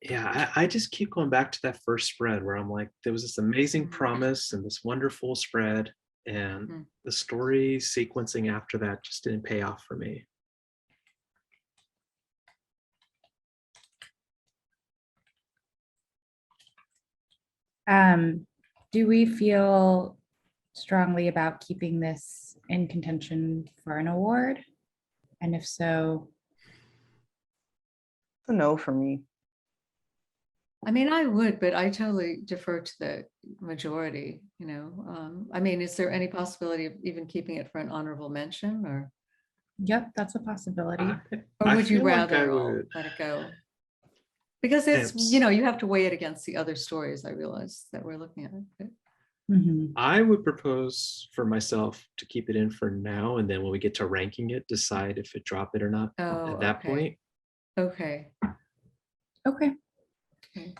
[SPEAKER 4] Yeah, I just keep going back to that first spread where I'm like, there was this amazing promise and this wonderful spread, and the story sequencing after that just didn't pay off for me.
[SPEAKER 1] Do we feel strongly about keeping this in contention for an award? And if so,
[SPEAKER 6] A no for me.
[SPEAKER 2] I mean, I would, but I totally defer to the majority, I mean, is there any possibility of even keeping it for an honorable mention, or
[SPEAKER 1] yep, that's a possibility.
[SPEAKER 4] I
[SPEAKER 2] would you
[SPEAKER 4] feel like I
[SPEAKER 2] rather all
[SPEAKER 4] would-
[SPEAKER 2] let it go? Because it's,
[SPEAKER 4] It's-
[SPEAKER 2] you have to weigh it against the other stories, I realize, that we're looking at. But-
[SPEAKER 1] Mhm.
[SPEAKER 4] I would propose for myself to keep it in for now, and then when we get to ranking it, decide if it drop it or not
[SPEAKER 2] Oh,
[SPEAKER 4] at that
[SPEAKER 2] okay.
[SPEAKER 4] point.
[SPEAKER 2] Okay.
[SPEAKER 1] Okay.
[SPEAKER 2] Okay.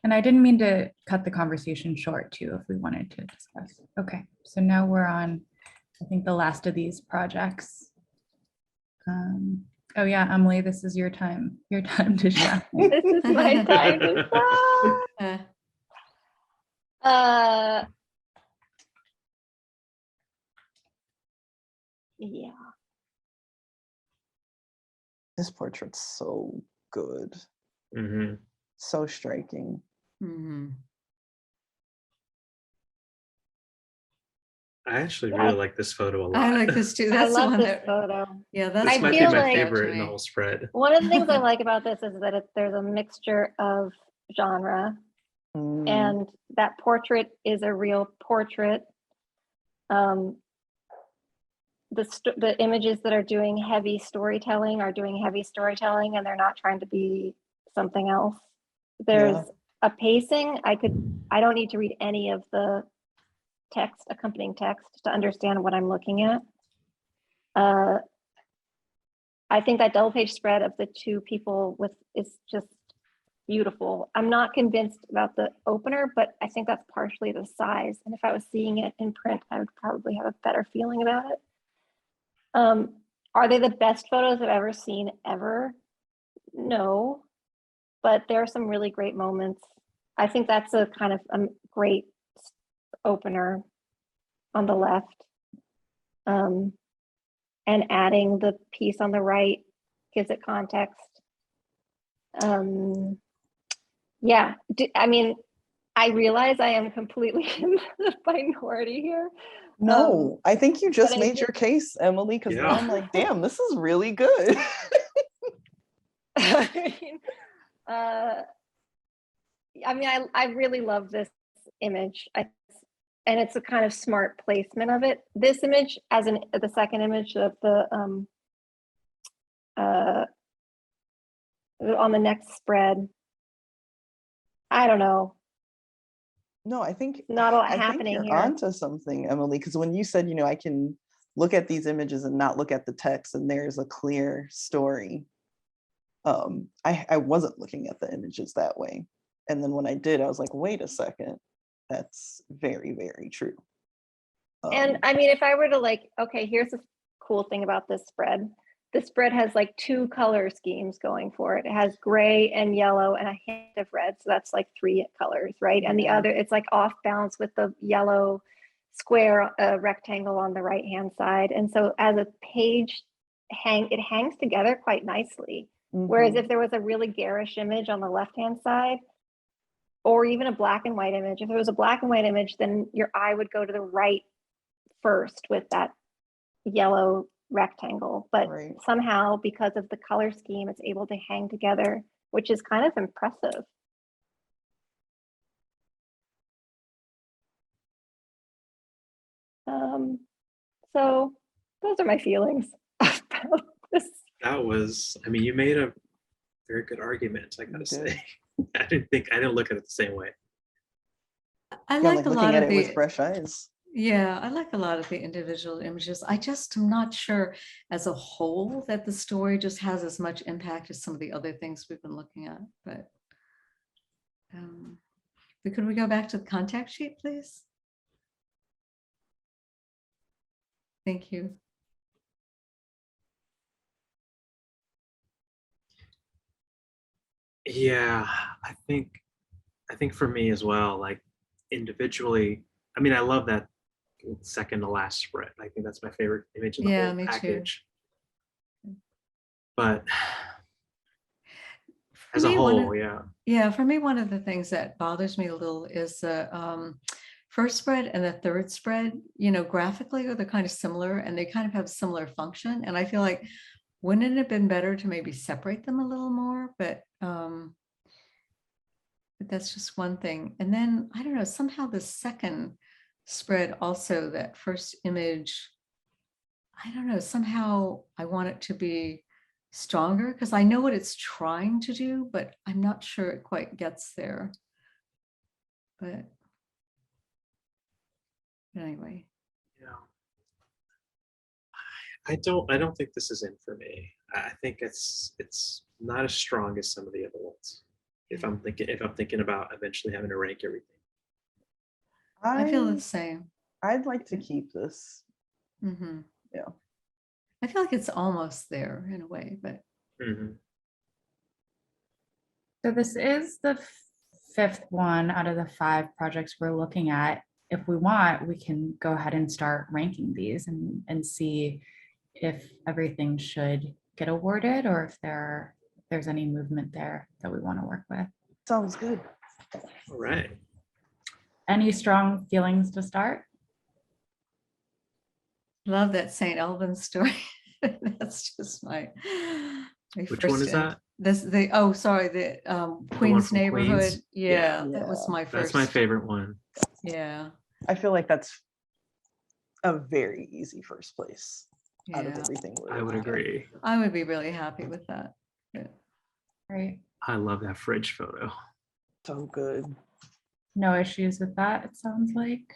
[SPEAKER 1] And I didn't mean to cut the conversation short too, if we wanted to discuss. Okay, so now we're on, I think, the last of these projects. Oh yeah, Emily, this is your time to shine.
[SPEAKER 3] This is my time to shine. Yeah.
[SPEAKER 6] This portrait's so good,
[SPEAKER 4] Mhm.
[SPEAKER 6] so striking.
[SPEAKER 2] Mhm.
[SPEAKER 4] I actually
[SPEAKER 3] Yeah.
[SPEAKER 4] really like this photo a lot.
[SPEAKER 2] I like this too.
[SPEAKER 3] I
[SPEAKER 2] That's the
[SPEAKER 3] love
[SPEAKER 2] one
[SPEAKER 3] this
[SPEAKER 2] that,
[SPEAKER 3] photo.
[SPEAKER 2] yeah, that's.
[SPEAKER 4] This
[SPEAKER 3] I
[SPEAKER 4] might be
[SPEAKER 3] feel
[SPEAKER 4] my
[SPEAKER 3] like-
[SPEAKER 4] favorite in the whole spread.
[SPEAKER 3] One of the things I like about this is that there's a mixture of genre,
[SPEAKER 6] Mm,
[SPEAKER 3] and that portrait is a real portrait. The images that are doing heavy storytelling are doing heavy storytelling, and they're not trying to be something else. There's
[SPEAKER 6] Yeah.
[SPEAKER 3] a pacing. I don't need to read any of the accompanying text to understand what I'm looking at. I think that double page spread of the 2 people is just beautiful. I'm not convinced about the opener, but I think that's partially the size. And if I was seeing it in print, I would probably have a better feeling about it. Are they the best photos I've ever seen ever? No, but there are some really great moments. I think that's a kind of a great opener on the left. And adding the piece on the right gives it context. Yeah, I mean, I realize I am completely in the minority here.
[SPEAKER 6] No, I think you just
[SPEAKER 3] I
[SPEAKER 6] made your case, Emily, because now
[SPEAKER 4] Yeah.
[SPEAKER 6] I'm like, damn, this is really good.
[SPEAKER 3] I really love this image. And it's a kind of smart placement of it. This image, as the second image of the on the next spread, I don't know.
[SPEAKER 6] No, I think
[SPEAKER 3] Not a lot
[SPEAKER 6] I think
[SPEAKER 3] happening
[SPEAKER 6] you're
[SPEAKER 3] here.
[SPEAKER 6] onto something, Emily, because when you said, I can look at these images and not look at the text, and there's a clear story. I wasn't looking at the images that way. And then when I did, I was like, wait a second, that's very, very true.
[SPEAKER 3] And I mean, if I were to okay, here's the cool thing about this spread. the spread has like two color schemes going for it. It has gray and yellow and a hint of red. So that's like three colors, right? And the
[SPEAKER 6] Yeah.
[SPEAKER 3] other, it's like off balance with the yellow square rectangle on the right hand side. And so as a page it hangs together quite nicely. Whereas
[SPEAKER 6] Mhm.
[SPEAKER 3] if there was a really garish image on the left hand side, or even a black and white image, if there was a black and white image, then your eye would go to the right first with that yellow rectangle. But
[SPEAKER 6] Right.
[SPEAKER 3] somehow, because of the color scheme, it's able to hang together, which is kind of impressive. So those are my feelings about this.
[SPEAKER 4] That was, I mean, you made a very good argument, I gotta
[SPEAKER 6] You
[SPEAKER 4] say.
[SPEAKER 6] did.
[SPEAKER 4] I didn't look at it the same way.
[SPEAKER 2] I
[SPEAKER 6] Yeah,
[SPEAKER 2] like
[SPEAKER 6] like
[SPEAKER 2] a
[SPEAKER 6] looking
[SPEAKER 2] lot
[SPEAKER 6] at
[SPEAKER 2] of
[SPEAKER 6] it with
[SPEAKER 2] the,
[SPEAKER 6] fresh eyes.
[SPEAKER 2] yeah, I like a lot of the individual images. I just am not sure as a whole that the story just has as much impact as some of the other things we've been looking at, but could we go back to the contact sheet, please? Thank you.
[SPEAKER 4] Yeah, I think for me as well, like individually, I mean, I love that second to last spread. I think that's my favorite image of the
[SPEAKER 2] Yeah,
[SPEAKER 4] whole
[SPEAKER 2] me too.
[SPEAKER 4] package. But
[SPEAKER 2] For
[SPEAKER 4] as a
[SPEAKER 2] me,
[SPEAKER 4] whole, yeah.
[SPEAKER 2] yeah, for me, one of the things that bothers me a little is the first spread and the third spread, you know, graphically, they're kind of similar and they kind of have similar function. And I feel like, wouldn't it have been better to maybe separate them a little more? But that's just one thing. And then, I don't know, somehow the second spread also, that first image, I don't know, somehow I want it to be stronger because I know what it's trying to do, but I'm not sure it quite gets there. But anyway,
[SPEAKER 4] Yeah. I don't think this is in for me. I think it's not as strong as some of the other ones. If I'm thinking about eventually having to rank everything.
[SPEAKER 2] I feel the same.
[SPEAKER 6] I'd like to keep this.
[SPEAKER 2] Hmm.
[SPEAKER 6] Yeah.
[SPEAKER 2] I feel like it's almost there in a way, but
[SPEAKER 4] Mhm.
[SPEAKER 1] So this is the fifth one out of the 5 projects we're looking at. If we want, we can go ahead and start ranking these and see if everything should get awarded or if there's any movement there that we want to work with.
[SPEAKER 6] Sounds good.
[SPEAKER 4] All right.
[SPEAKER 1] Any strong feelings to start?
[SPEAKER 2] love that St. Albans story. That's just my
[SPEAKER 4] Which
[SPEAKER 2] first
[SPEAKER 4] one is that?
[SPEAKER 2] The Queens
[SPEAKER 4] from
[SPEAKER 2] neighborhood.
[SPEAKER 4] Queens?
[SPEAKER 2] Yeah,
[SPEAKER 6] Yeah.
[SPEAKER 2] that was my
[SPEAKER 4] That's
[SPEAKER 2] first.
[SPEAKER 4] my favorite one.
[SPEAKER 2] Yeah,
[SPEAKER 6] I feel like that's a very easy first place out of
[SPEAKER 2] yeah.
[SPEAKER 6] everything we're
[SPEAKER 4] I would
[SPEAKER 6] looking at.
[SPEAKER 4] agree.
[SPEAKER 2] I would be really happy with that. Yeah.
[SPEAKER 1] Right.
[SPEAKER 4] I love that fridge photo.
[SPEAKER 6] So good.
[SPEAKER 1] No issues with that, it sounds like.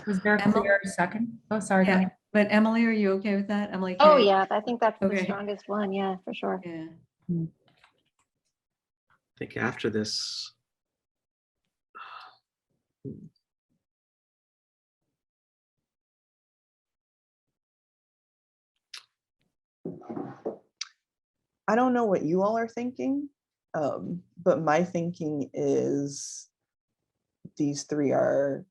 [SPEAKER 1] Was there a
[SPEAKER 2] Emma?
[SPEAKER 1] clear second? Oh, sorry. go
[SPEAKER 2] Yeah,
[SPEAKER 1] ahead.
[SPEAKER 2] but Emily, are you okay with that? Emily?
[SPEAKER 3] Oh
[SPEAKER 2] Kay?
[SPEAKER 3] yeah, I think that's the
[SPEAKER 2] Okay.
[SPEAKER 3] strongest one. Yeah, for sure.
[SPEAKER 2] Yeah.
[SPEAKER 4] I think after this,
[SPEAKER 6] I don't know what you all are thinking, but my thinking is these 3 are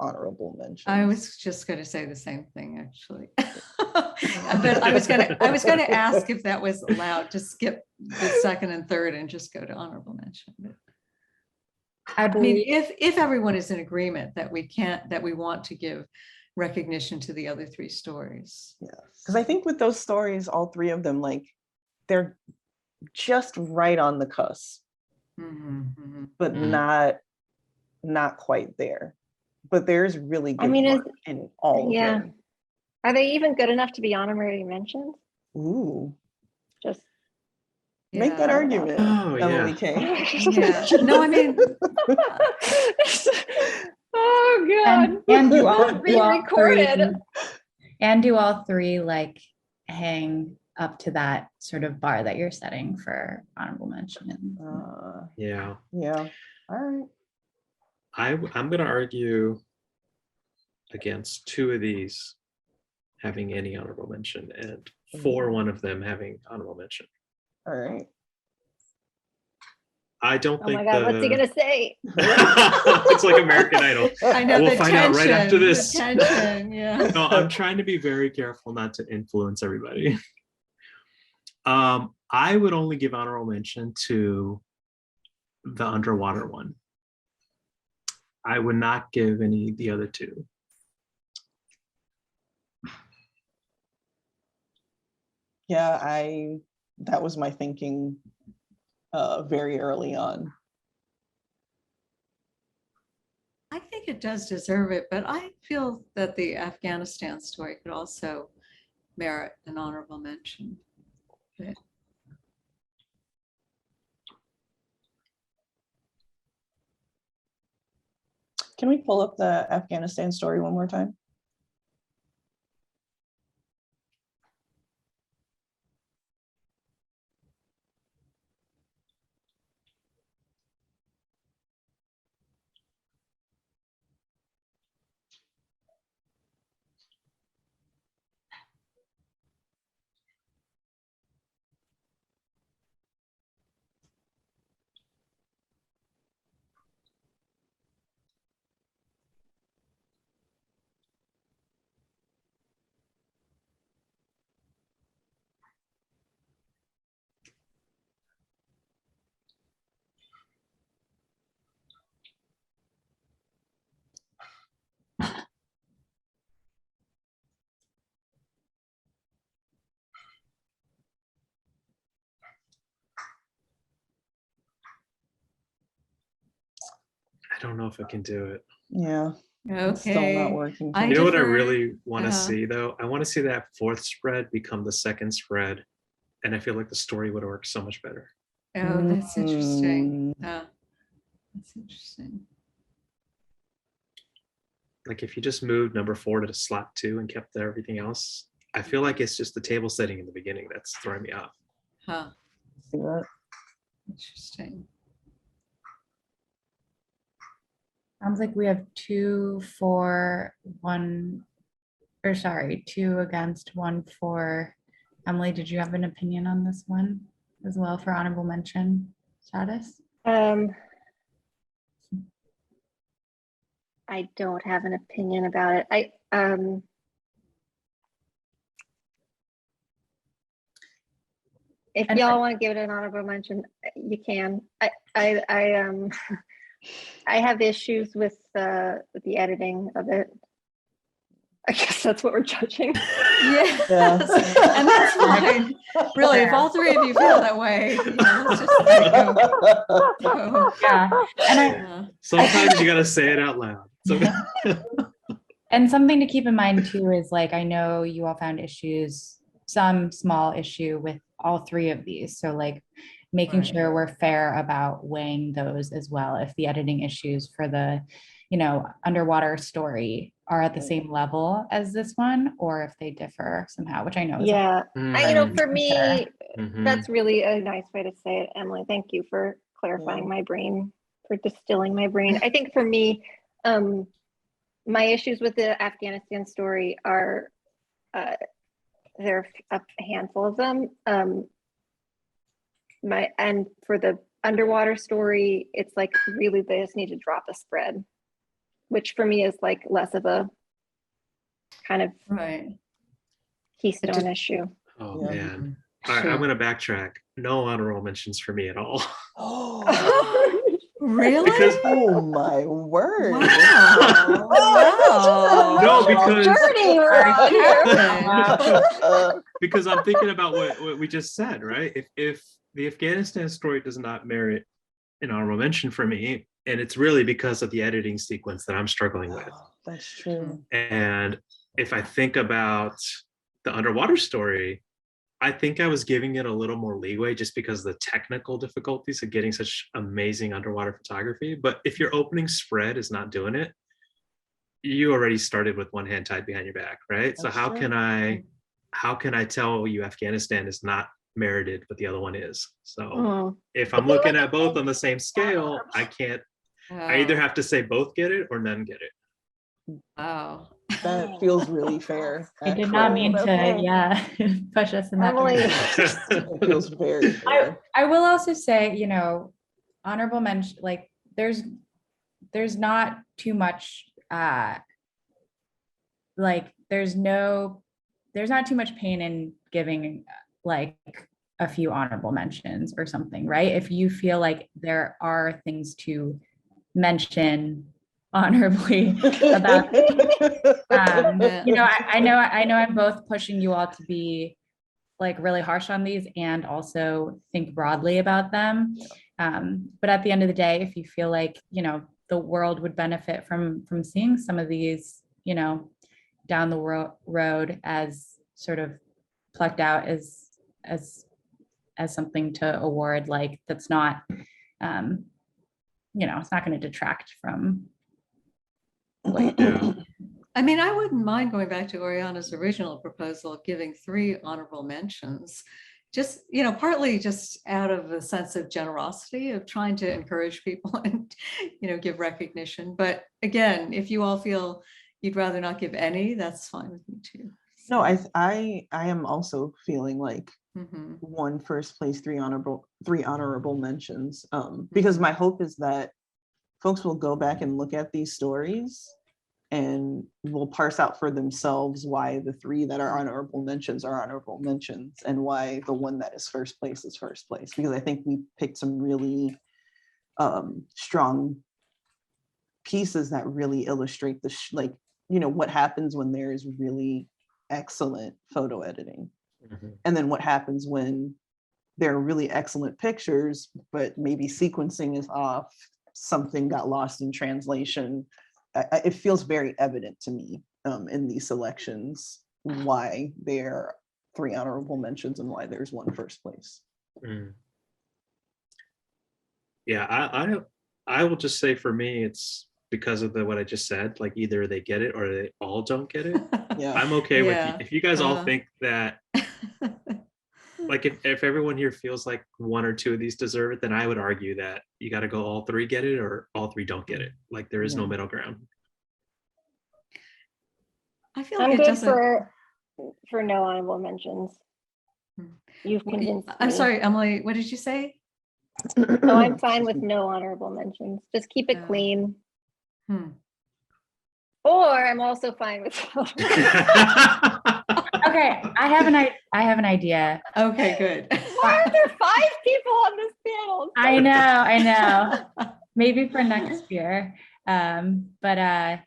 [SPEAKER 6] honorable mentions.
[SPEAKER 2] I was just going to say the same thing, actually. But I was going to ask if that was allowed to skip the second and third and just go to honorable mention. But,
[SPEAKER 1] I
[SPEAKER 2] I mean,
[SPEAKER 1] believe
[SPEAKER 2] if everyone is in agreement that we want to give recognition to the other 3 stories.
[SPEAKER 6] Yeah, because I think with those stories, all 3 of them, like, they're just right on the cusp, but
[SPEAKER 4] Mhm.
[SPEAKER 6] not quite there. But there's really
[SPEAKER 3] I
[SPEAKER 6] good
[SPEAKER 3] mean,
[SPEAKER 6] work in all
[SPEAKER 3] yeah.
[SPEAKER 6] of them.
[SPEAKER 3] Are they even good enough to be honorary mentions?
[SPEAKER 6] Ooh,
[SPEAKER 3] Just
[SPEAKER 6] make that
[SPEAKER 2] Yeah.
[SPEAKER 6] argument,
[SPEAKER 4] Oh,
[SPEAKER 6] Emily
[SPEAKER 4] yeah.
[SPEAKER 6] Kay.
[SPEAKER 2] Yeah. No, I mean,
[SPEAKER 3] oh god.
[SPEAKER 1] and do all,
[SPEAKER 3] This is being recorded.
[SPEAKER 1] and do all 3 like hang up to that sort of bar that you're setting for honorable mention.
[SPEAKER 4] Yeah.
[SPEAKER 6] Yeah. All right.
[SPEAKER 4] I'm going to argue against 2 of these having any honorable mention, and 4 one of them having honorable mention.
[SPEAKER 6] All right.
[SPEAKER 4] I don't
[SPEAKER 3] Oh
[SPEAKER 4] think
[SPEAKER 3] my God, what's he gonna say?
[SPEAKER 4] it's like American Idol.
[SPEAKER 2] I know
[SPEAKER 4] We'll
[SPEAKER 2] the
[SPEAKER 4] find
[SPEAKER 2] tension,
[SPEAKER 4] out right after this.
[SPEAKER 2] the tension, yeah.
[SPEAKER 4] No, I'm trying to be very careful not to influence everybody. I would only give honorable mention to the underwater one. I would not give the other 2.
[SPEAKER 6] Yeah, that was my thinking very early on.
[SPEAKER 2] I think it does deserve it, but I feel that the Afghanistan story could also merit an honorable mention. But
[SPEAKER 6] Can we pull up the Afghanistan story one more time?
[SPEAKER 4] I don't know if I can do it.
[SPEAKER 6] Yeah, it's still not
[SPEAKER 2] okay,
[SPEAKER 6] working. for
[SPEAKER 2] I
[SPEAKER 6] me.
[SPEAKER 4] You know what I
[SPEAKER 2] defer.
[SPEAKER 4] really want to
[SPEAKER 2] Uh-huh.
[SPEAKER 4] see though? I want to see that 4th spread become the 2nd spread. And I feel like the story would work so much better.
[SPEAKER 2] Oh, that's interesting.
[SPEAKER 6] Mm.
[SPEAKER 2] That's interesting.
[SPEAKER 4] Like if you just moved number 4 to slot 2 and kept everything else, I feel like it's just the table setting in the beginning that's throwing me off.
[SPEAKER 2] Huh,
[SPEAKER 6] See that?
[SPEAKER 2] interesting.
[SPEAKER 1] Sounds like we have 2 for, 1, or sorry, 2 against, 1 for. Emily, did you have an opinion on this one as well for honorable mention status?
[SPEAKER 3] I don't have an opinion about it. If
[SPEAKER 1] And
[SPEAKER 3] y'all want to give it an honorable mention, you can. I have issues with the editing of it. I guess that's what we're judging.
[SPEAKER 2] Yes,
[SPEAKER 6] Yeah.
[SPEAKER 2] and that's fine. Really, if all 3 of you feel that way, let's just let it go.
[SPEAKER 1] Yeah, and I,
[SPEAKER 2] Yeah.
[SPEAKER 4] Sometimes you got to say it out loud. So,
[SPEAKER 1] and something to keep in mind too is like, I know you all found issues, some small issue with all 3 of these. So like making
[SPEAKER 2] Right.
[SPEAKER 1] sure we're fair about weighing those as well. If the editing issues for the, underwater story are at the same level as this one, or if they differ somehow, which I know is.
[SPEAKER 3] Yeah,
[SPEAKER 4] Mhm.
[SPEAKER 3] for me,
[SPEAKER 4] Mhm.
[SPEAKER 3] that's really a nice way to say it, Emily. Thank you for clarifying
[SPEAKER 6] Yeah.
[SPEAKER 3] my brain, for distilling my brain. I think for me, my issues with the Afghanistan story are, there are a handful of them. And for the underwater story, it's like really they just need to drop a spread, which for me is like less of a kind of
[SPEAKER 2] Right.
[SPEAKER 3] keystone issue.
[SPEAKER 4] Oh
[SPEAKER 6] Yeah.
[SPEAKER 4] man. All right, I'm going to backtrack. No honorable mentions for me at all.
[SPEAKER 6] Oh,
[SPEAKER 2] Really?
[SPEAKER 4] Because
[SPEAKER 6] oh my word.
[SPEAKER 2] Wow. Wow.
[SPEAKER 4] No, because-
[SPEAKER 3] journey we're on here.
[SPEAKER 4] because I'm thinking about what we just said, right? If the Afghanistan story does not merit an honorable mention for me, and it's really because of the editing sequence that I'm struggling with.
[SPEAKER 6] That's true.
[SPEAKER 4] And if I think about the underwater story, I think I was giving it a little more leeway just because of the technical difficulties of getting such amazing underwater photography. But if your opening spread is not doing it, you already started with one hand tied behind your back, right? So
[SPEAKER 6] That's
[SPEAKER 4] how
[SPEAKER 6] true.
[SPEAKER 4] can I tell you Afghanistan is not merited, but the other one is? So
[SPEAKER 3] Mm.
[SPEAKER 4] if I'm looking at both on the same scale, I either
[SPEAKER 2] Wow.
[SPEAKER 4] have to say both get it or none get it.
[SPEAKER 2] Wow.
[SPEAKER 6] That feels really fair.
[SPEAKER 1] I did not
[SPEAKER 6] actually.
[SPEAKER 1] mean to,
[SPEAKER 3] Okay.
[SPEAKER 1] yeah, push us in that
[SPEAKER 3] Emily.
[SPEAKER 1] direction.
[SPEAKER 6] It feels very fair.
[SPEAKER 1] I will also say, honorable mention, like there's not too much, like there's not too much pain in giving like a few honorable mentions or something, right? If you feel like there are things to mention honorably about, I know I'm both pushing you all to be like really harsh on these and also think broadly about them. But at the end of the day, if you feel like, the world would benefit from seeing some of these, down the road as sort of plucked out as something to award, like that's not, it's not going to detract from what
[SPEAKER 4] Yeah.
[SPEAKER 2] I mean, I wouldn't mind going back to Oriana's original proposal of giving 3 honorable mentions. Just, partly just out of a sense of generosity of trying to encourage people and, give recognition. But again, if you all feel you'd rather not give any, that's fine with me too.
[SPEAKER 6] No, I am also feeling like
[SPEAKER 2] Mhm.
[SPEAKER 6] 1 first place, 3 honorable mentions. Because my hope is that folks will go back and look at these stories and will parse out for themselves why the 3 that are honorable mentions are honorable mentions and why the one that is first place is first place. Because I think we picked some really strong pieces that really illustrate what happens when there is really excellent photo editing.
[SPEAKER 4] Mhm.
[SPEAKER 6] And then what happens when there are really excellent pictures, but maybe sequencing is off, something got lost in translation. It feels very evident to me in these selections why there are 3 honorable mentions and why there's 1 first place.
[SPEAKER 4] Mm. Yeah, I will just say for me, it's because of what I just said. Like either they get it or they all don't get it.
[SPEAKER 6] Yeah.
[SPEAKER 4] I'm okay with
[SPEAKER 2] Yeah.
[SPEAKER 4] if you guys all
[SPEAKER 2] Uh-huh.
[SPEAKER 4] think that, like if everyone here feels like 1 or 2 of these deserve it, then I would argue that you got to go all 3 get it or all 3 don't get it. Like there is no
[SPEAKER 6] Yeah.
[SPEAKER 4] middle ground.
[SPEAKER 2] I feel like
[SPEAKER 3] I'm
[SPEAKER 2] it
[SPEAKER 3] good
[SPEAKER 2] doesn't.
[SPEAKER 3] for no honorable mentions. You've convinced
[SPEAKER 2] I'm
[SPEAKER 3] me.
[SPEAKER 2] sorry, Emily, what did you say?
[SPEAKER 3] Oh, I'm fine with no honorable mentions. Just keep it
[SPEAKER 2] Oh.
[SPEAKER 3] clean.
[SPEAKER 2] Hmm.
[SPEAKER 3] Or I'm also fine with.
[SPEAKER 1] Okay, I have an idea.
[SPEAKER 2] Okay, good.
[SPEAKER 3] Why are there 5 people on this panel?
[SPEAKER 1] I know. Maybe for next year. But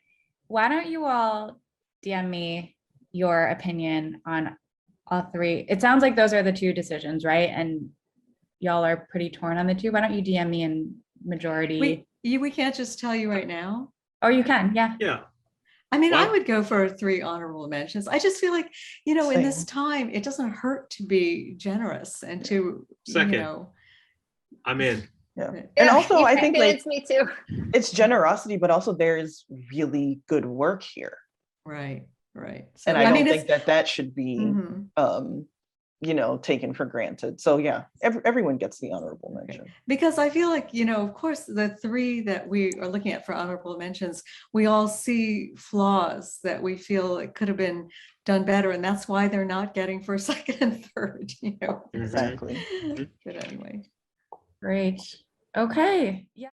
[SPEAKER 1] why don't you all DM me your opinion on all 3? It sounds like those are the 2 decisions, right? And y'all are pretty torn on the 2. Why don't you DM me in majority?
[SPEAKER 2] We can't just tell you right now.
[SPEAKER 1] Or you can, yeah.
[SPEAKER 4] Yeah.
[SPEAKER 2] I mean, I
[SPEAKER 4] Well-
[SPEAKER 2] would go for 3 honorable mentions. I just feel like, in this
[SPEAKER 6] Same.
[SPEAKER 2] time, it doesn't hurt to be generous and to,
[SPEAKER 4] Second. I'm in.
[SPEAKER 6] Yeah.
[SPEAKER 2] Yeah,
[SPEAKER 6] And also
[SPEAKER 3] you
[SPEAKER 6] I think like
[SPEAKER 3] convinced me too.
[SPEAKER 6] it's generosity, but also there is really good work here.
[SPEAKER 2] right. So,
[SPEAKER 6] And I don't
[SPEAKER 2] mean,
[SPEAKER 6] think that should be
[SPEAKER 2] Mhm.
[SPEAKER 6] Taken for granted. So yeah, everyone gets the honorable mention.
[SPEAKER 2] Because I feel like, of course, the 3 that we are looking at for honorable mentions, we all see flaws that we feel it could have been done better. And that's why they're not getting first, second, and third,
[SPEAKER 4] Mhm.
[SPEAKER 6] Exactly.
[SPEAKER 2] But anyway.
[SPEAKER 1] Great. Okay. Yeah.